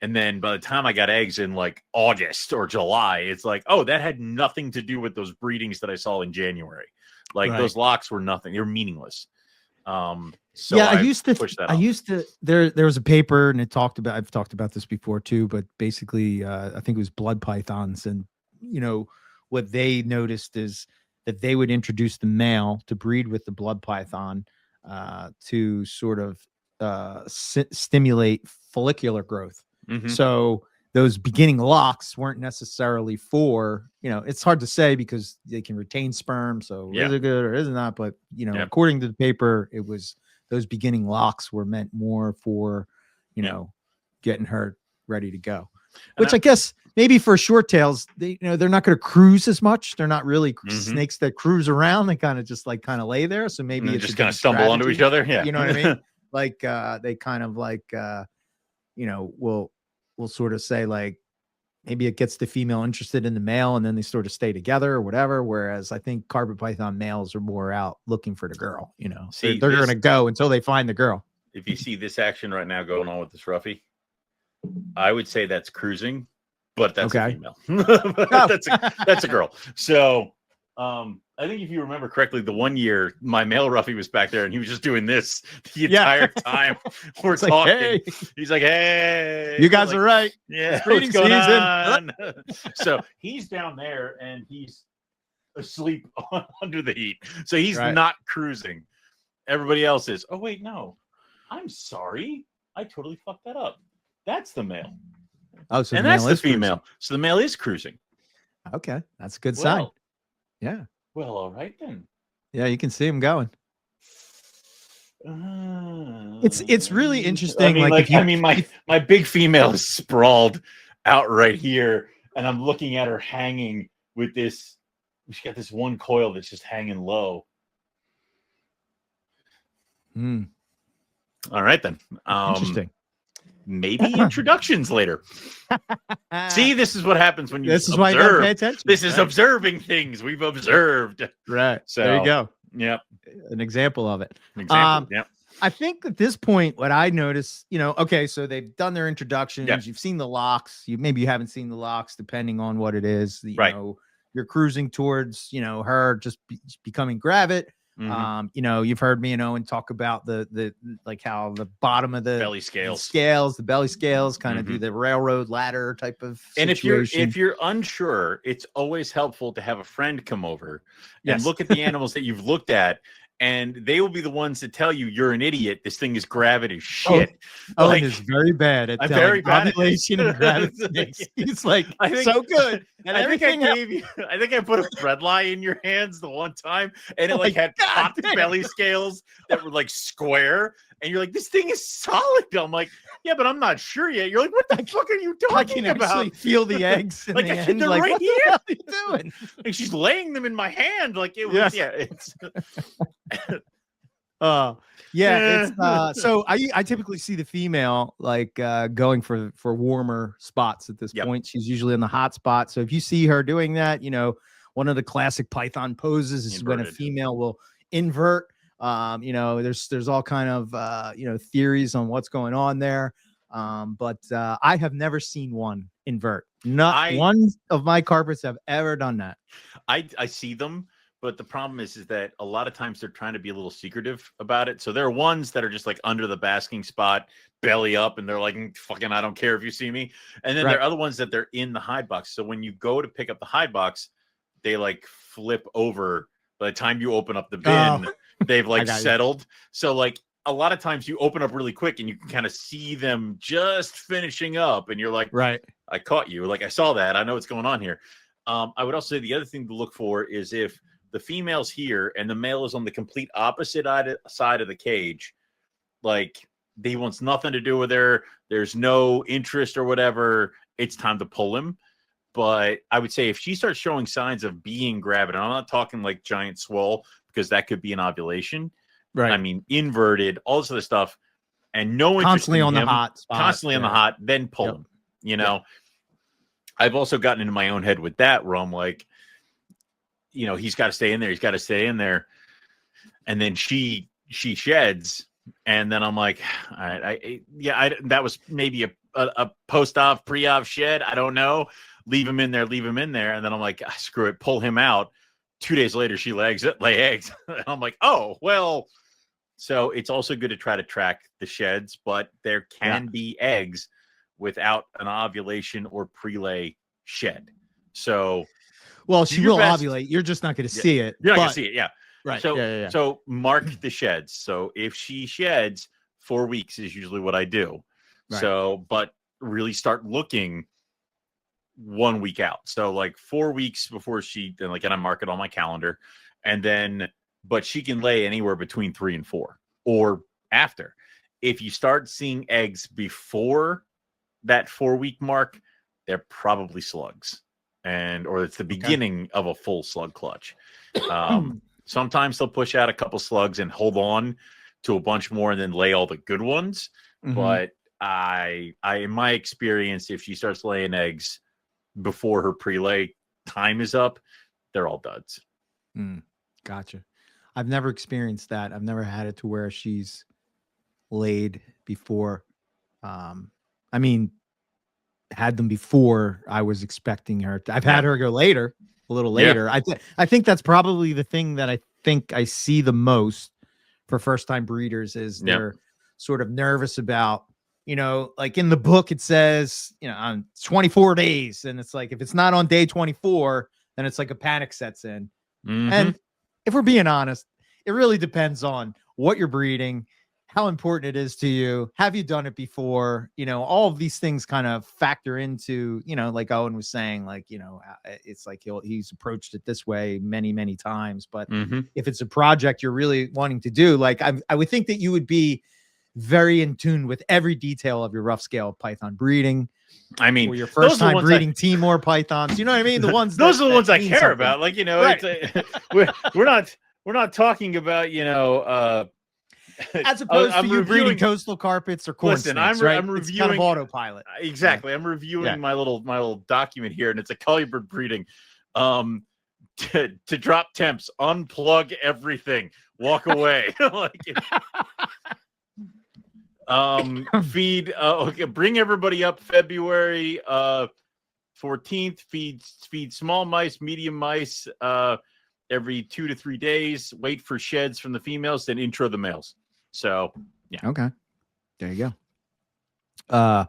And then by the time I got eggs in like August or July, it's like, oh, that had nothing to do with those breedings that I saw in January. Like those locks were nothing. They were meaningless. So I used to, there was a paper and I've talked about this before too, but basically I think it was blood pythons. And, what they noticed is that they would introduce the male to breed with the blood python to sort of stimulate follicular growth. So those beginning locks weren't necessarily for, it's hard to say because they can retain sperm. So is it good or is it not? But, according to the paper, it was those beginning locks were meant more for, getting her ready to go. Which I guess maybe for short tails, they're not going to cruise as much. They're not really snakes that cruise around. They kind of lay there. So maybe it's just kind of stumble onto each other. Yeah. You know what I mean? Like they kind of like, we'll sort of say like, maybe it gets the female interested in the male and then they sort of stay together or whatever. Whereas I think carpet python males are more out looking for the girl, so they're going to go until they find the girl. If you see this action right now going on with this roughy, I would say that's cruising, but that's a female. that's a girl. So I think if you remember correctly, the one year my male roughy was back there and he was just doing this the entire time we're talking. Like, hey. He's like, hey, you guys are right. Yeah, what's going on? So he's down there and he's asleep under the heat. So he's Right. not cruising. Everybody else is. Oh, wait, no. I'm sorry. I totally fucked that up. That's the male. Oh, so and the that's male the is female. cruising. So the male is cruising. Okay, that's a good sign. Yeah. Well, all right then. Yeah, you can see him going. It's really interesting. My big female is sprawled out right here, and I'm looking at her hanging with this. She's got this one coil that's just hanging low. All right then. Interesting. Maybe introductions later. See, this is what happens when you. This is why you gotta pay attention. This is observing things we've observed. Right. So there you go. Yep. An example of it. Yep. I think at this point, what I notice, okay, so they've done their introductions. Yep. You've seen the locks. Maybe you haven't seen the locks, depending on what it is. Right. You're cruising towards, her just becoming gravid. Mm-hmm. You've heard me and Owen talk about the like how the bottom of the belly scales, the belly scales kind of do the railroad ladder type of situation. And if you're unsure, it's always helpful to have a friend come over and look at the animals that you've looked at, and they will be the ones to tell you you're an idiot. This thing is gravid as shit. Owen is very bad at telling ovulation and gravid snakes. He's like so good. And I think I put a thread lie in your hands the one time, and it had popped belly scales that were like square, and you're like, this thing is solid. I'm like, yeah, but I'm not sure yet. You're like, what the fuck are you talking about? Actually feel the eggs in like the end. They're like, right what here. The hell are you doing? Like she's laying them in my hand. Like it was, it's it's so I typically see the female like going for warmer spots at this point. She's usually in the hot spot. So if you see her doing that, one of the classic python poses is when a female will invert. There's all kind of theories on what's going on there. But I have never seen one invert. Not one of my carpets have ever done that. I see them. But the problem is that a lot of times they're trying to be a little secretive about it. So there are ones that are just like under the basking spot, belly up, and they're like, fucking, I don't care if you see me. And then there are other ones that they're in the hide box. So when you go to pick up the hide box, they like flip over. By the time you open up the bin, they've like settled. So like a lot of times you open up really quick and you can kind of see them just finishing up. And you're like, right, I caught you. Like I saw that. I know what's going on here. I would also say the other thing to look for is if the female's here and the male is on the complete opposite side of the cage, like he wants nothing to do with her, there's no interest or whatever, it's time to pull him. But I would say if she starts showing signs of being gravid, and I'm not talking like giant swole, because that could be an ovulation. Right. I mean, inverted, all this other stuff, and no interest constantly in on him, the hot spot. Constantly on the hot, then pull him. I've also gotten into my own head with that where I'm like, he's got to stay in there. He's got to stay in there. And then she sheds. And then I'm like, all right, that was maybe a post-op, pre-op shed. I don't know. Leave him in there. And then I'm like, screw it. Pull him out. 2 days later, she lay eggs. And I'm like, oh, well. So it's also good to try to track the sheds, but there can be eggs without an ovulation or pre-lay shed. So, well, she will ovulate. You're just not going to see it. You're not going to see it. Yeah. Right. So, so mark the sheds. So if she sheds, 4 weeks is usually what I do. Right. So, but really start looking 1 week out. So like 4 weeks before and I mark it on my calendar, and then, but she can lay anywhere between 3 and 4 or after. If you start seeing eggs before that 4 week mark, they're probably slugs. Or it's the beginning of a full slug clutch. Sometimes they'll push out a couple slugs and hold on to a bunch more and then lay all the good ones. Mm-hmm. But I, in my experience, if she starts laying eggs before her pre-lay time is up, they're all duds. Gotcha. I've never experienced that. I've never had it to where she's laid before. Had them before I was expecting her. I've had her go later, a little later. Yeah. I think that's probably the thing that I think I see the most for first time breeders is they're sort of nervous about, like in the book, it says, on 24 days. And it's like, if it's not on day 24, then it's like a panic sets in. And if we're being honest, it really depends on what you're breeding, how important it is to you. Have you done it before? You know, all of these things kind of factor into, you know, like Owen was saying, like, you know, it's like he's approached it this way many, many times. But if it's a project you're really wanting to do, like I would think that you would be very in tune with every detail of your rough scale Python breeding. I mean, or your first time breeding Timor pythons, you know what I mean? The ones those are the ones I care about. Like, you know, right. we're not talking about, you know, as opposed to you breeding coastal carpets or corn snakes, right? I'm reviewing it's kind of autopilot. Exactly. Yeah. I'm reviewing my little document here, and it's a colubird breeding. To drop temps, unplug everything, walk away. Like, feed okay, bring everybody up February 14th. Feed small mice, medium mice every 2 to 3 days. Wait for sheds from the females, then intro the males. So yeah. Okay, there you go.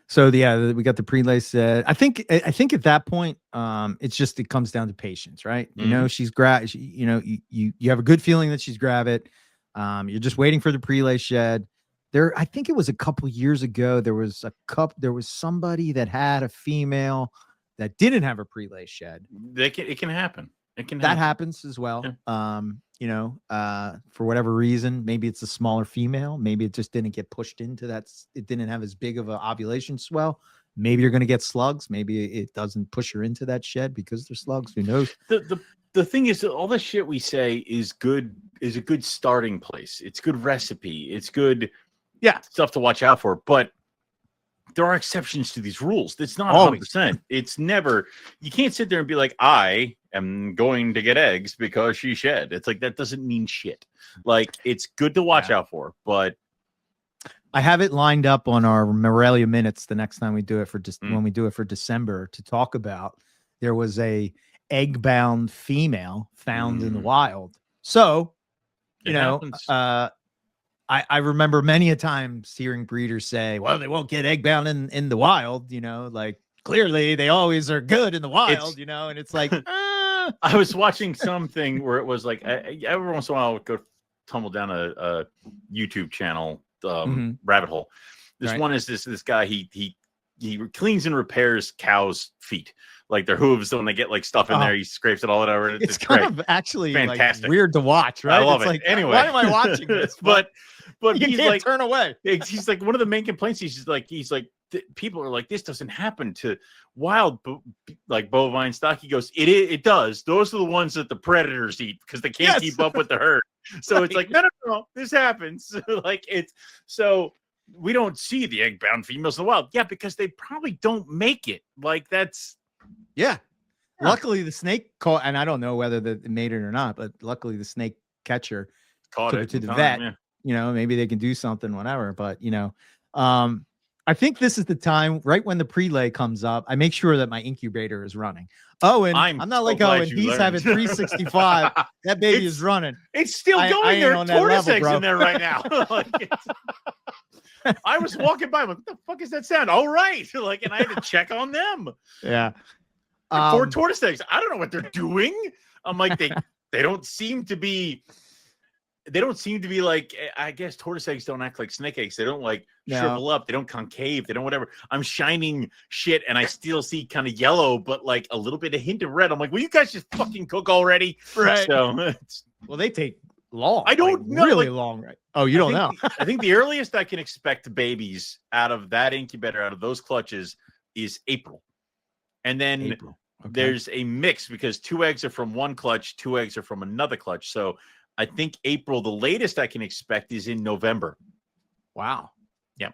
So yeah, we got the prelay set. I think at that point, it comes down to patience, right? You know, you know, you have a good feeling that she's grab it. You're just waiting for the prelay shed. I think it was a couple years ago. There was somebody that had a female that didn't have a prelay shed. It can happen. That happens as well. Yeah. You know, for whatever reason, maybe it's a smaller female. Maybe it just didn't get pushed into that. It didn't have as big of an ovulation swell. Maybe you're going to get slugs. Maybe it doesn't push her into that shed because there's slugs. Who knows? The thing is that all the shit we say is a good starting place. It's good recipe. It's good stuff to watch out for. But there are exceptions to these rules. It's not 100%. It's never, you can't sit there and be like, I am going to get eggs because she shed. It's like, that doesn't mean shit. Like, it's good to watch out for, but I have it lined up on our Morelia minutes the next time we do it when we do it for December to talk about. There was a egg-bound female found in the wild. So, you know, I remember many a times hearing breeders say, well, they won't get egg bound in the wild, you know, like clearly they always are good in the wild, you know, and it's like, I was watching something where it was like, every once in a while I would go tumble down a YouTube channel rabbit hole. This one is this guy, he cleans and repairs cows' feet, like their hooves. When they get like stuff in there, he scrapes it all over. It's kind of actually fantastic, like, weird to watch, right? I love it's it. Like, anyway, why am I watching this? but you he's can't like, turn away. He's like, one of the main complaints. He's like, people are like, this doesn't happen to wild like bovine stock. He goes, it does. Those are the ones that the predators eat because they can't keep up with the herd. So it's like, no, this happens. Like, it's so we don't see the egg-bound females in the wild. Yeah, because they probably don't make it. Like, that's Luckily, the snake caught, and I don't know whether it made it or not, but luckily the snake catcher took it to the vet. Yeah. You know, maybe they can do something, whatever. But you know, I think this is the time, right when the prelay comes up, I make sure that my incubator is running. Owen, I'm not like Owen. He's having 365. That baby is running. It's still going. There are tortoise eggs in there right now. Like, I was walking by, I'm like, what the fuck is that sound? All right. Like, and I had to check on them. Yeah. 4 tortoise eggs. I don't know what they're doing. I'm like, they don't seem to be like, I guess tortoise eggs don't act like snake eggs. They don't like shrivel up. They don't concave. They don't whatever. I'm shining shit and I still see kind of yellow, but like a little bit of hint of red. I'm like, will you guys just fucking cook already? Right. So, well, they take long. I don't know. Really long, right? Oh, you don't know. I think the earliest I can expect babies out of that incubator, out of those clutches, is April. And then there's a mix because 2 eggs are from one clutch, 2 eggs are from another clutch. So I think April, the latest I can expect is in November. Wow. Yeah.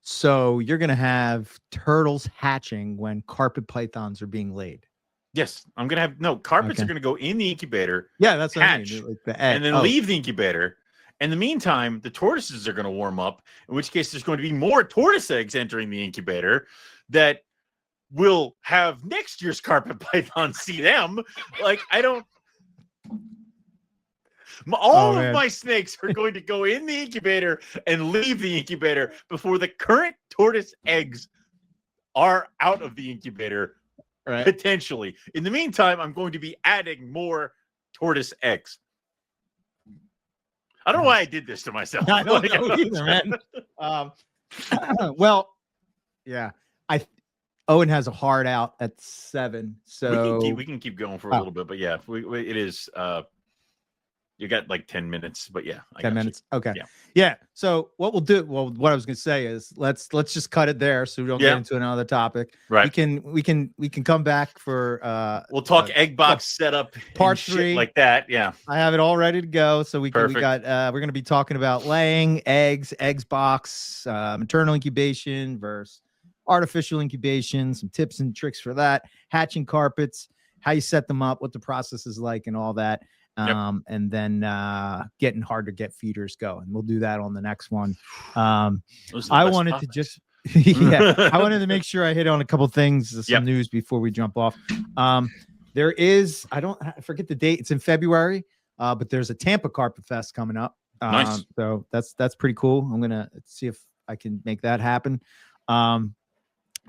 So you're going to have turtles hatching when carpet pythons are being laid. Yes. I'm going to have, carpets are going to go in the incubator. Yeah, that's hatch, what I mean. Like the egg. And then leave the incubator. In the meantime, the tortoises are going to warm up, in which case there's going to be more tortoise eggs entering the incubator that will have next year's carpet python see them. Like, I don't. All of my snakes are going to go in the incubator and leave the incubator before the current tortoise eggs are out of the incubator Right. Potentially. In the meantime, I'm going to be adding more tortoise eggs. I don't know why I did this to myself. I don't know either, man. Well, yeah. Owen has a hard out at 7, so we can keep going for a little bit, but yeah, it is. You got like 10 minutes, but yeah, 10 minutes. You. Okay. Yeah. So what we'll do, what I was going to say is let's just cut it there so we don't get into another topic. Right. We can come back for we'll talk egg box setup part 3 like that. Yeah. I have it all ready to go. So we're going to be talking about laying eggs box, maternal incubation versus artificial incubation, some tips and tricks for that, hatching carpets, how you set them up, what the process is like and all that. And then getting hard to get feeders going. We'll do that on the next one. I wanted to just I wanted to make sure I hit on a couple things, some news before we jump off. There is, I forget the date. It's in February, but there's a Tampa Carpet Fest coming up. Nice. So that's pretty cool. I'm gonna see if I can make that happen.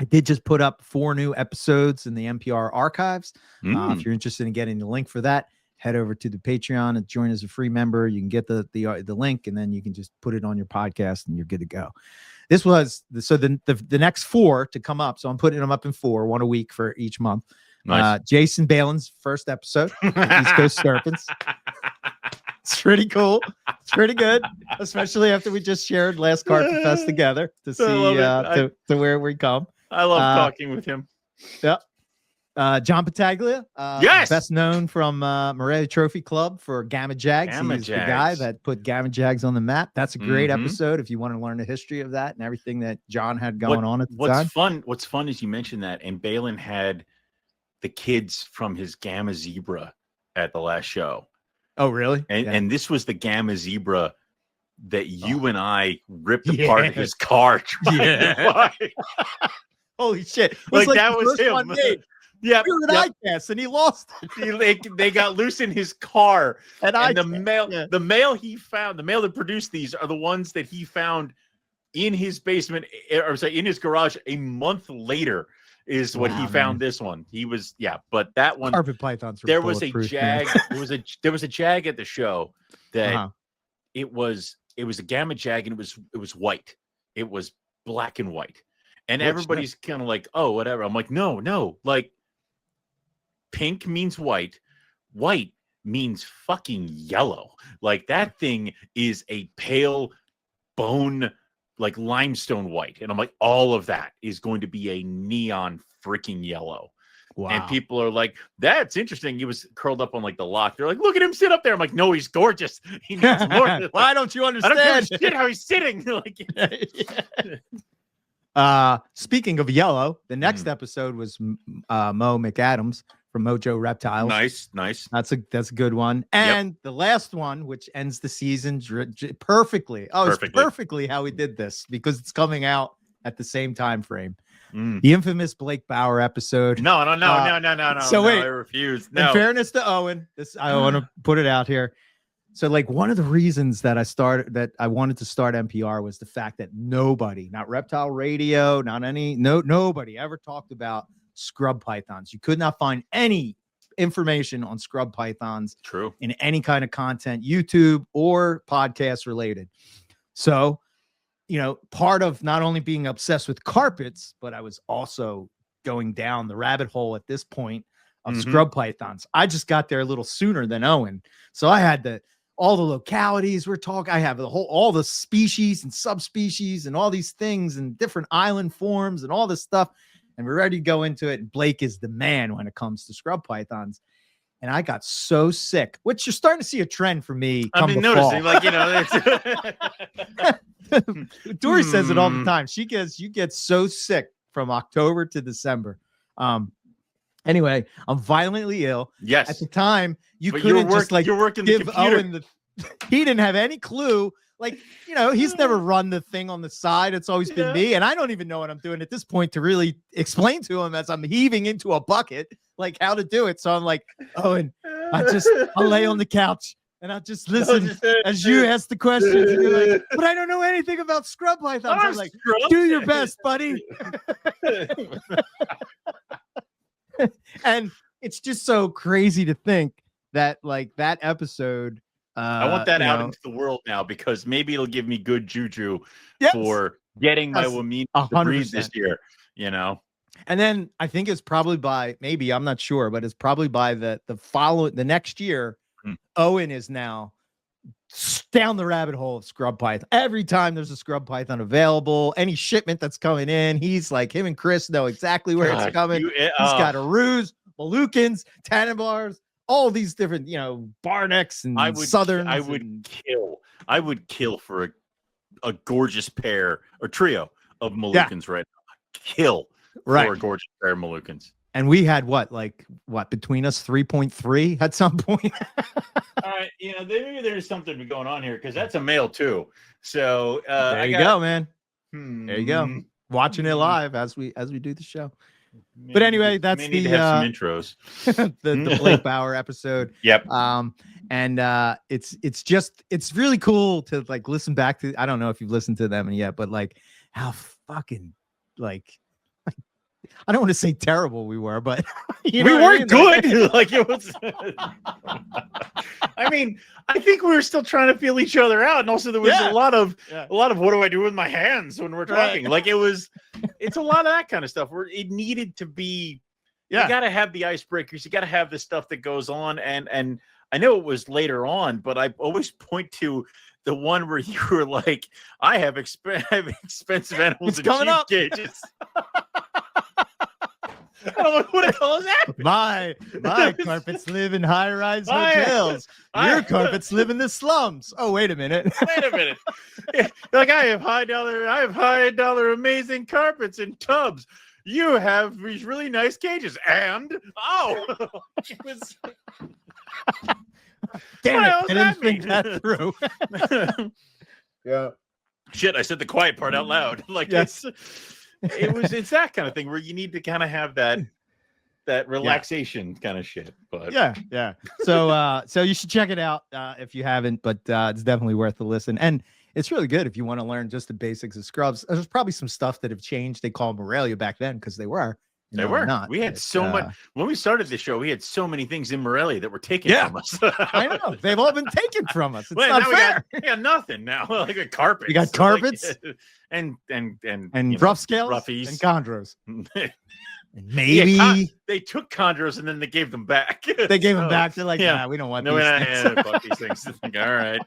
I did just put up 4 new episodes in the MPR archives. If you're interested in getting the link for that, head over to the Patreon and join as a free member. You can get the link, and then you can just put it on your podcast, and you're good to go. This was the next 4 to come up. So I'm putting them up in 4, 1 a week for each month. Nice. Jason Balin's first episode, East Coast Serpents. It's pretty cool. It's pretty good, especially after we just shared last Carpet Fest together to see to where we come. I love talking with him. Yep. John Pataglia, yes, best known from Morelia Trophy Club for Gamma Jags. He's the guy that put Gamma Jags on the map. That's a great episode if you want to learn the history of that and everything that John had going on at the time. What's fun is you mentioned that, and Balin had the kids from his Gamma Zebra at the last show. Oh, really? And this was the Gamma Zebra that you and I ripped apart his car. Holy shit! Like that was him. Yeah, we were at ICAST and he lost it. They got loose in his car, and the mail he found, the mail that produced these are the ones that he found in his basement, or in his garage a month later. Is what he found this one. He was but that one carpet pythons. There was a Jag. there was a Jag at the show that it was a Gamma Jag, and it was white. It was black and white, and everybody's kind of like, oh, whatever. I'm like, no, like pink means white, white means fucking yellow. Like that thing is a pale bone, like limestone white. And I'm like, all of that is going to be a neon freaking yellow. Wow. And people are like, that's interesting. He was curled up on like the lock. They're like, look at him sit up there. I'm like, no, he's gorgeous. He needs more. Why don't you understand? I don't give a shit how he's sitting. Speaking of yellow, the next episode was Mo McAdams from Mojo Reptiles. Nice. That's a good one. And the last one, which ends the season perfectly. Oh, it's perfectly how we did this because it's coming out at the same time frame. The infamous Blake Bauer episode. No. So wait, I refuse. No. In fairness to Owen, I want to put it out here. So like one of the reasons that I wanted to start MPR was the fact that nobody, not Reptile Radio, nobody ever talked about scrub pythons. You could not find any information on scrub pythons in any kind of content, YouTube or podcast related. So, part of not only being obsessed with carpets, but I was also going down the rabbit hole at this point of scrub pythons. I just got there a little sooner than Owen. So I had all the localities we're talking. I have all the species and subspecies and all these things and different island forms and all this stuff. And we're ready to go into it. And Blake is the man when it comes to scrub pythons. And I got so sick, which you're starting to see a trend for me. I've been noticing, Dory says it all the time. You get so sick from October to December. Anyway, I'm violently ill. Yes. At the time, you're working give the Owen he didn't have any clue. Like, he's never run the thing on the side. It's always been me. And I don't even know what I'm doing at this point to really explain to him as I'm heaving into a bucket, like how to do it. So I'm like, Owen, I'll lay on the couch and I'll just listen as you ask the questions. And you're like, but I don't know anything about scrub pythons. I'm like, do your best, buddy. And it's just so crazy to think that like that episode. I want that out into the world now because maybe it'll give me good juju for getting my Wamina to breathe this year. You know. And then I think it's probably by maybe I'm not sure, but it's probably by the next year. Owen is now down the rabbit hole of scrub python. Every time there's a scrub python available, any shipment that's coming in, he's like, him and Chris know exactly where it's coming. He's got Arus, Moluccans, Tannenbars, all these different, Barnecks and Southerns. I would kill for a gorgeous pair or trio of Moluccans right now. Kill for a gorgeous pair of Moluccans. And we had what between us 3.3 at some point. All right, maybe there's something going on here because that's a male too. So there you go, man. There you go. Watching it live as we do the show. But anyway, that's need to have some intros. the Blake Bauer episode. Yep. And it's really cool to like listen back to. I don't know if you've listened to them yet, but like how fucking like. I don't want to say terrible we were, but we weren't good. Like it was. I mean, I think we were still trying to feel each other out, and also there was a lot of what do I do with my hands when we're talking? Like it's a lot of that kind of stuff. Where it needed to be. You got to have the icebreakers. You got to have the stuff that goes on, and I know it was later on, but I always point to the one where you were like, I have expensive animals and cheap cages. I don't know what the hell is that. My carpets live in high-rise hotels. Your carpets live in the slums. Oh, wait a minute. Like I have high dollar amazing carpets and tubs. You have these really nice cages. And it was damn it. I didn't think that through. Yeah. Shit, I said the quiet part out loud. Like it's that kind of thing where you need to kind of have that relaxation kind of shit. But yeah. So you should check it out if you haven't, but it's definitely worth a listen. And it's really good if you want to learn just the basics of scrubs. There's probably some stuff that have changed. They called Morelia back then because they were. They were not. We had so much when we started the show. We had so many things in Morelia that were taken from us. I know they've all been taken from us. It's not fair. We got nothing now. Like a carpet. You got carpets and rough scales roughies and chondros. Maybe they took chondros and then they gave them back. They gave them back. They're like, we don't want these things. Like, all right,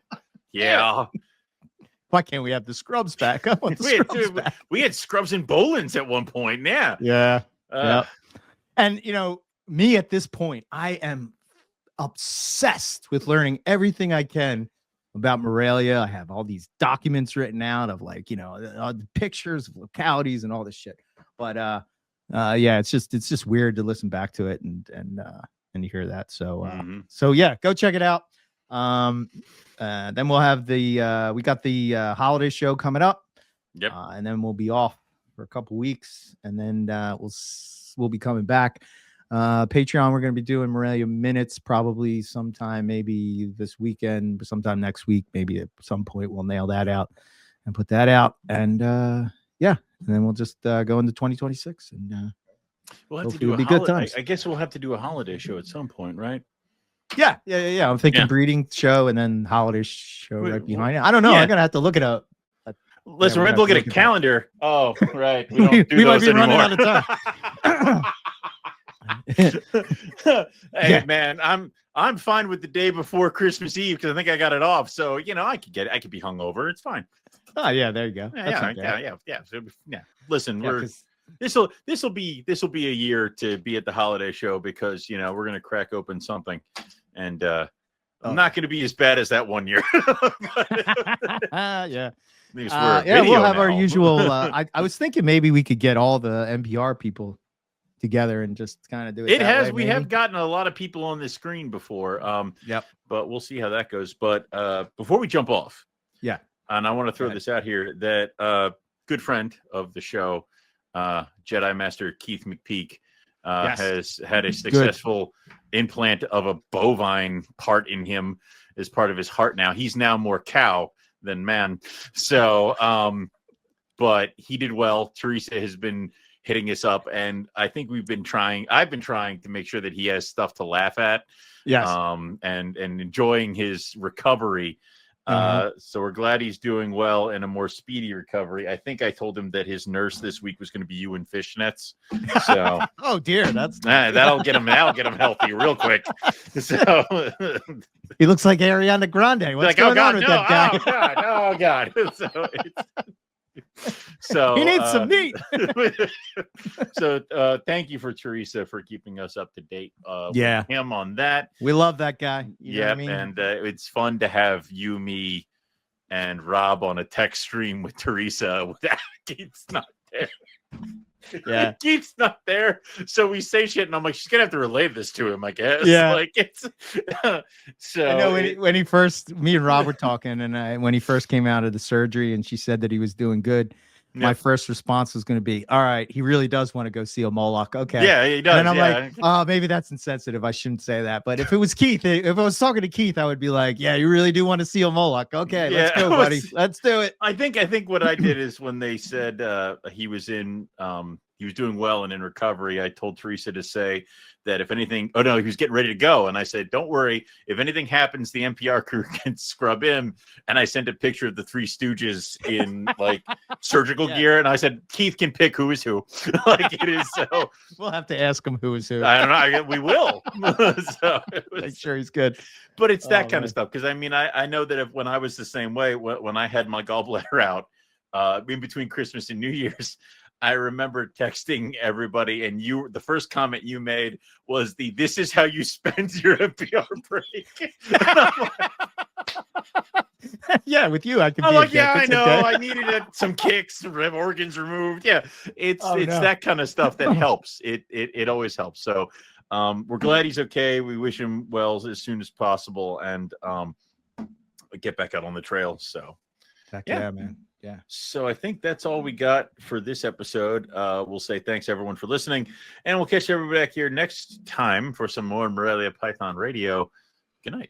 Why can't we have the scrubs back? I want the scrubs back. We had scrubs and Bolins at one point. Yeah. And me at this point, I am obsessed with learning everything I can about Morelia. I have all these documents written out of like, the pictures of localities and all this shit. But it's just weird to listen back to it and you hear that. So go check it out. Then we'll have we got the holiday show coming up. Yep. And then we'll be off for a couple weeks, and then we'll be coming back. Patreon, we're going to be doing Morelia Minutes probably sometime, maybe this weekend, sometime next week, maybe at some point we'll nail that out and put that out. And and then we'll just go into 2026 and we'll have to do good times. I guess we'll have to do a holiday show at some point, right? Yeah. I'm thinking breeding show and then holiday show right behind it. I don't know. I'm gonna have to look it up. Listen, we have to look at a calendar. Oh, right. We don't do we might those be anymore. running out of time. Hey, man, I'm fine with the day before Christmas Eve because I think I got it off. So I could be hungover. It's fine. Oh yeah, there you go. Yeah. Listen, this will be a year to be at the holiday show because we're gonna crack open something, and I'm not gonna be as bad as that one year. We'll have our usual. I was thinking maybe we could get all the MPR people together and just kind of do it. We have gotten a lot of people on this screen before. But we'll see how that goes. But before we jump off, and I want to throw this out here that good friend of the show, Jedi Master Keith McPeak, has had a successful implant of a bovine part in him as part of his heart. Now he's now more cow than man. So, but he did well. Teresa has been hitting us up, and I think I've been trying to make sure that he has stuff to laugh at. Yes. And enjoying his recovery. So we're glad he's doing well and a more speedy recovery. I think I told him that his nurse this week was going to be you in fishnets. So oh dear, that'll get him healthy real quick. So he looks like Ariana Grande. What's going on with that guy? Oh God. So he needs some meat. So thank you for Teresa for keeping us up to date with him on that. We love that guy. You know what I mean? And it's fun to have you, me, and Rob on a text stream with Teresa without Keith's not there. Yeah, Keith's not there, so we say shit, and I'm like, she's gonna have to relay this to him, I guess. Yeah, like it's so. I know when he first, me and Rob were talking, and when he first came out of the surgery, and she said that he was doing good. My first response was going to be, all right, he really does want to go see a Moloch. Okay. Yeah, he does. And I'm like, oh, maybe that's insensitive. I shouldn't say that. But if it was Keith, if I was talking to Keith, I would be like, yeah, you really do want to see a Moloch. Okay, let's go, buddy. Let's do it. I think what I did is when they said he was doing well and in recovery, I told Teresa to say that if anything, he was getting ready to go. And I said, don't worry. If anything happens, the MPR crew can scrub him. And I sent a picture of the Three Stooges in like surgical gear. And I said, Keith can pick who is who. Like it is. So we'll have to ask him who is who. I don't know. We will. So make sure he's good. But it's that kind of stuff. Because I mean, I know that when I was the same way, when I had my gallbladder out in between Christmas and New Year's, I remember texting everybody, and the first comment you made was this is how you spend your MPR break. Yeah, with you, I can. I'm like, yeah, I know. Okay. I needed some kicks, organs removed. Yeah, it's that kind of stuff that helps. It always helps. So we're glad he's okay. We wish him well as soon as possible, and get back out on the trail. So, yeah, man. Yeah. So I think that's all we got for this episode. We'll say thanks everyone for listening, and we'll catch everybody back here next time for some more Morelia Python Radio. Good night.